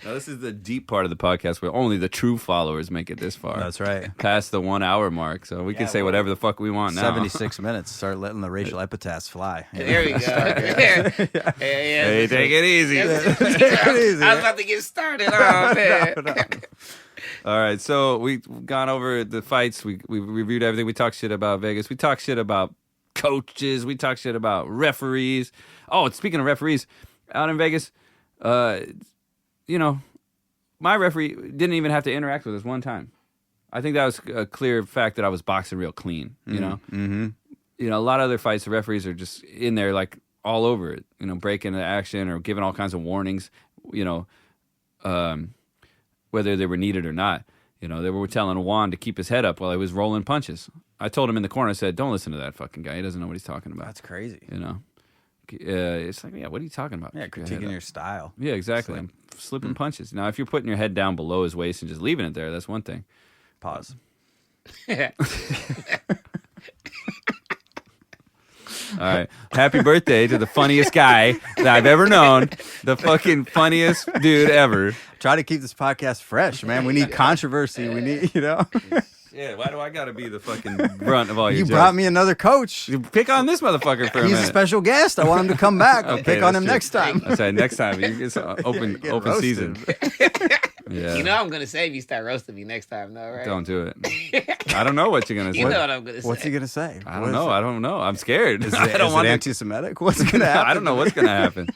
Now, this is the deep part of the podcast where only the true followers make it this far. That's right. Past the 1 hour mark, so we can say whatever the fuck we want now. 76 minutes. Start letting the racial epithets fly. There we go. Yeah. Hey, take it easy. I was about to get started. Oh, man. All right, so we've gone over the fights. We reviewed everything. We talked shit about Vegas. We talked shit about coaches. We talked shit about referees. Oh, speaking of referees, out in Vegas, my referee didn't even have to interact with us one time. I think that was a clear fact that I was boxing real clean. You know, a lot of other fights, the referees are just in there like all over it. Breaking the action or giving all kinds of warnings. Whether they were needed or not. They were telling Juan to keep his head up while he was rolling punches. I told him in the corner, I said, don't listen to that fucking guy. He doesn't know what he's talking about. That's crazy. It's like, yeah, what are you talking about? Yeah, Keep your head critiquing up. your style. Yeah, exactly. I'm slipping punches. Now, if you're putting your head down below his waist and just leaving it there, that's one thing. Pause. All right. Happy birthday to the funniest guy that I've ever known. The fucking funniest dude ever. Try to keep this podcast fresh, man. We need controversy. We need, Yeah, why do I got to be the fucking brunt of all your You jokes? brought me another coach. You pick on this motherfucker for a He's minute. a special guest. I want him to come back. I'll Okay, pick on that's him true. next time. That's right. Next time, it's open Get open roasted. season. Yeah. I'm going to say if you start roasting me next time, though, right? Don't do it. I don't know what you're gonna say. You know what I'm going to say. What's he gonna say? I don't know. I don't know. I'm scared. Is it, I don't is want it to. anti-Semitic? What's gonna happen? I don't know what's gonna happen.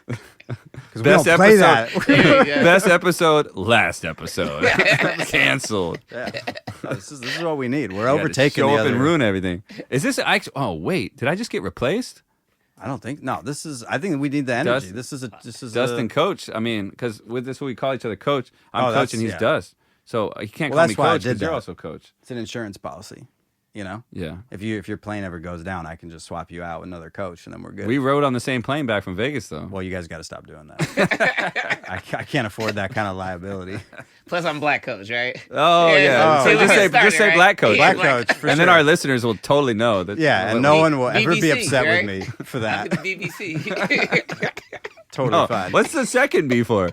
'Cause we Best don't play episode. that. There you go. Best episode, last episode, canceled. This is what we need. We're Yeah, to overtaking show the up other. and ruin everything. Is this actually? Oh wait, did I just get replaced? I don't think. No, this is. I think we need the energy. Dust- This is Dustin Coach. I mean, because with this, we call each other Coach. I'm Oh, Coach that's- and he's yeah. Dust. So he can't Well, call me that's why I Coach did because you're that. also Coach. It's an insurance policy. Yeah. If your plane ever goes down, I can just swap you out with another coach, and then we're good. We rode on the same plane back from Vegas, though. Well, you guys got to stop doing that. I can't afford that kind of liability. Plus, I'm black coach, right? Oh yeah. Oh, So yeah. just say Started, right? Black Coach. Yeah, Black coach, for and then sure. our listeners will totally know that. Yeah, and what- no one will ever be BBC, upset right? with me for I'm that. the BBC. Totally Oh, fine. what's the second B for?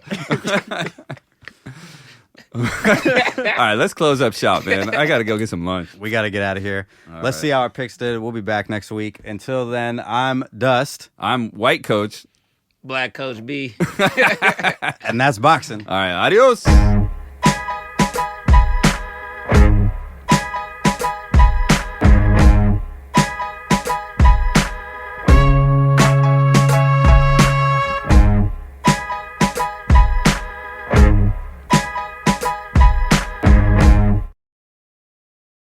All right, let's close up shop, man. I got to go get some lunch. We got to get out of here. Let's right. see how our picks did. We'll be back next week. Until then, I'm Dust, I'm White Coach. Black Coach B. and that's boxing. All right, adios.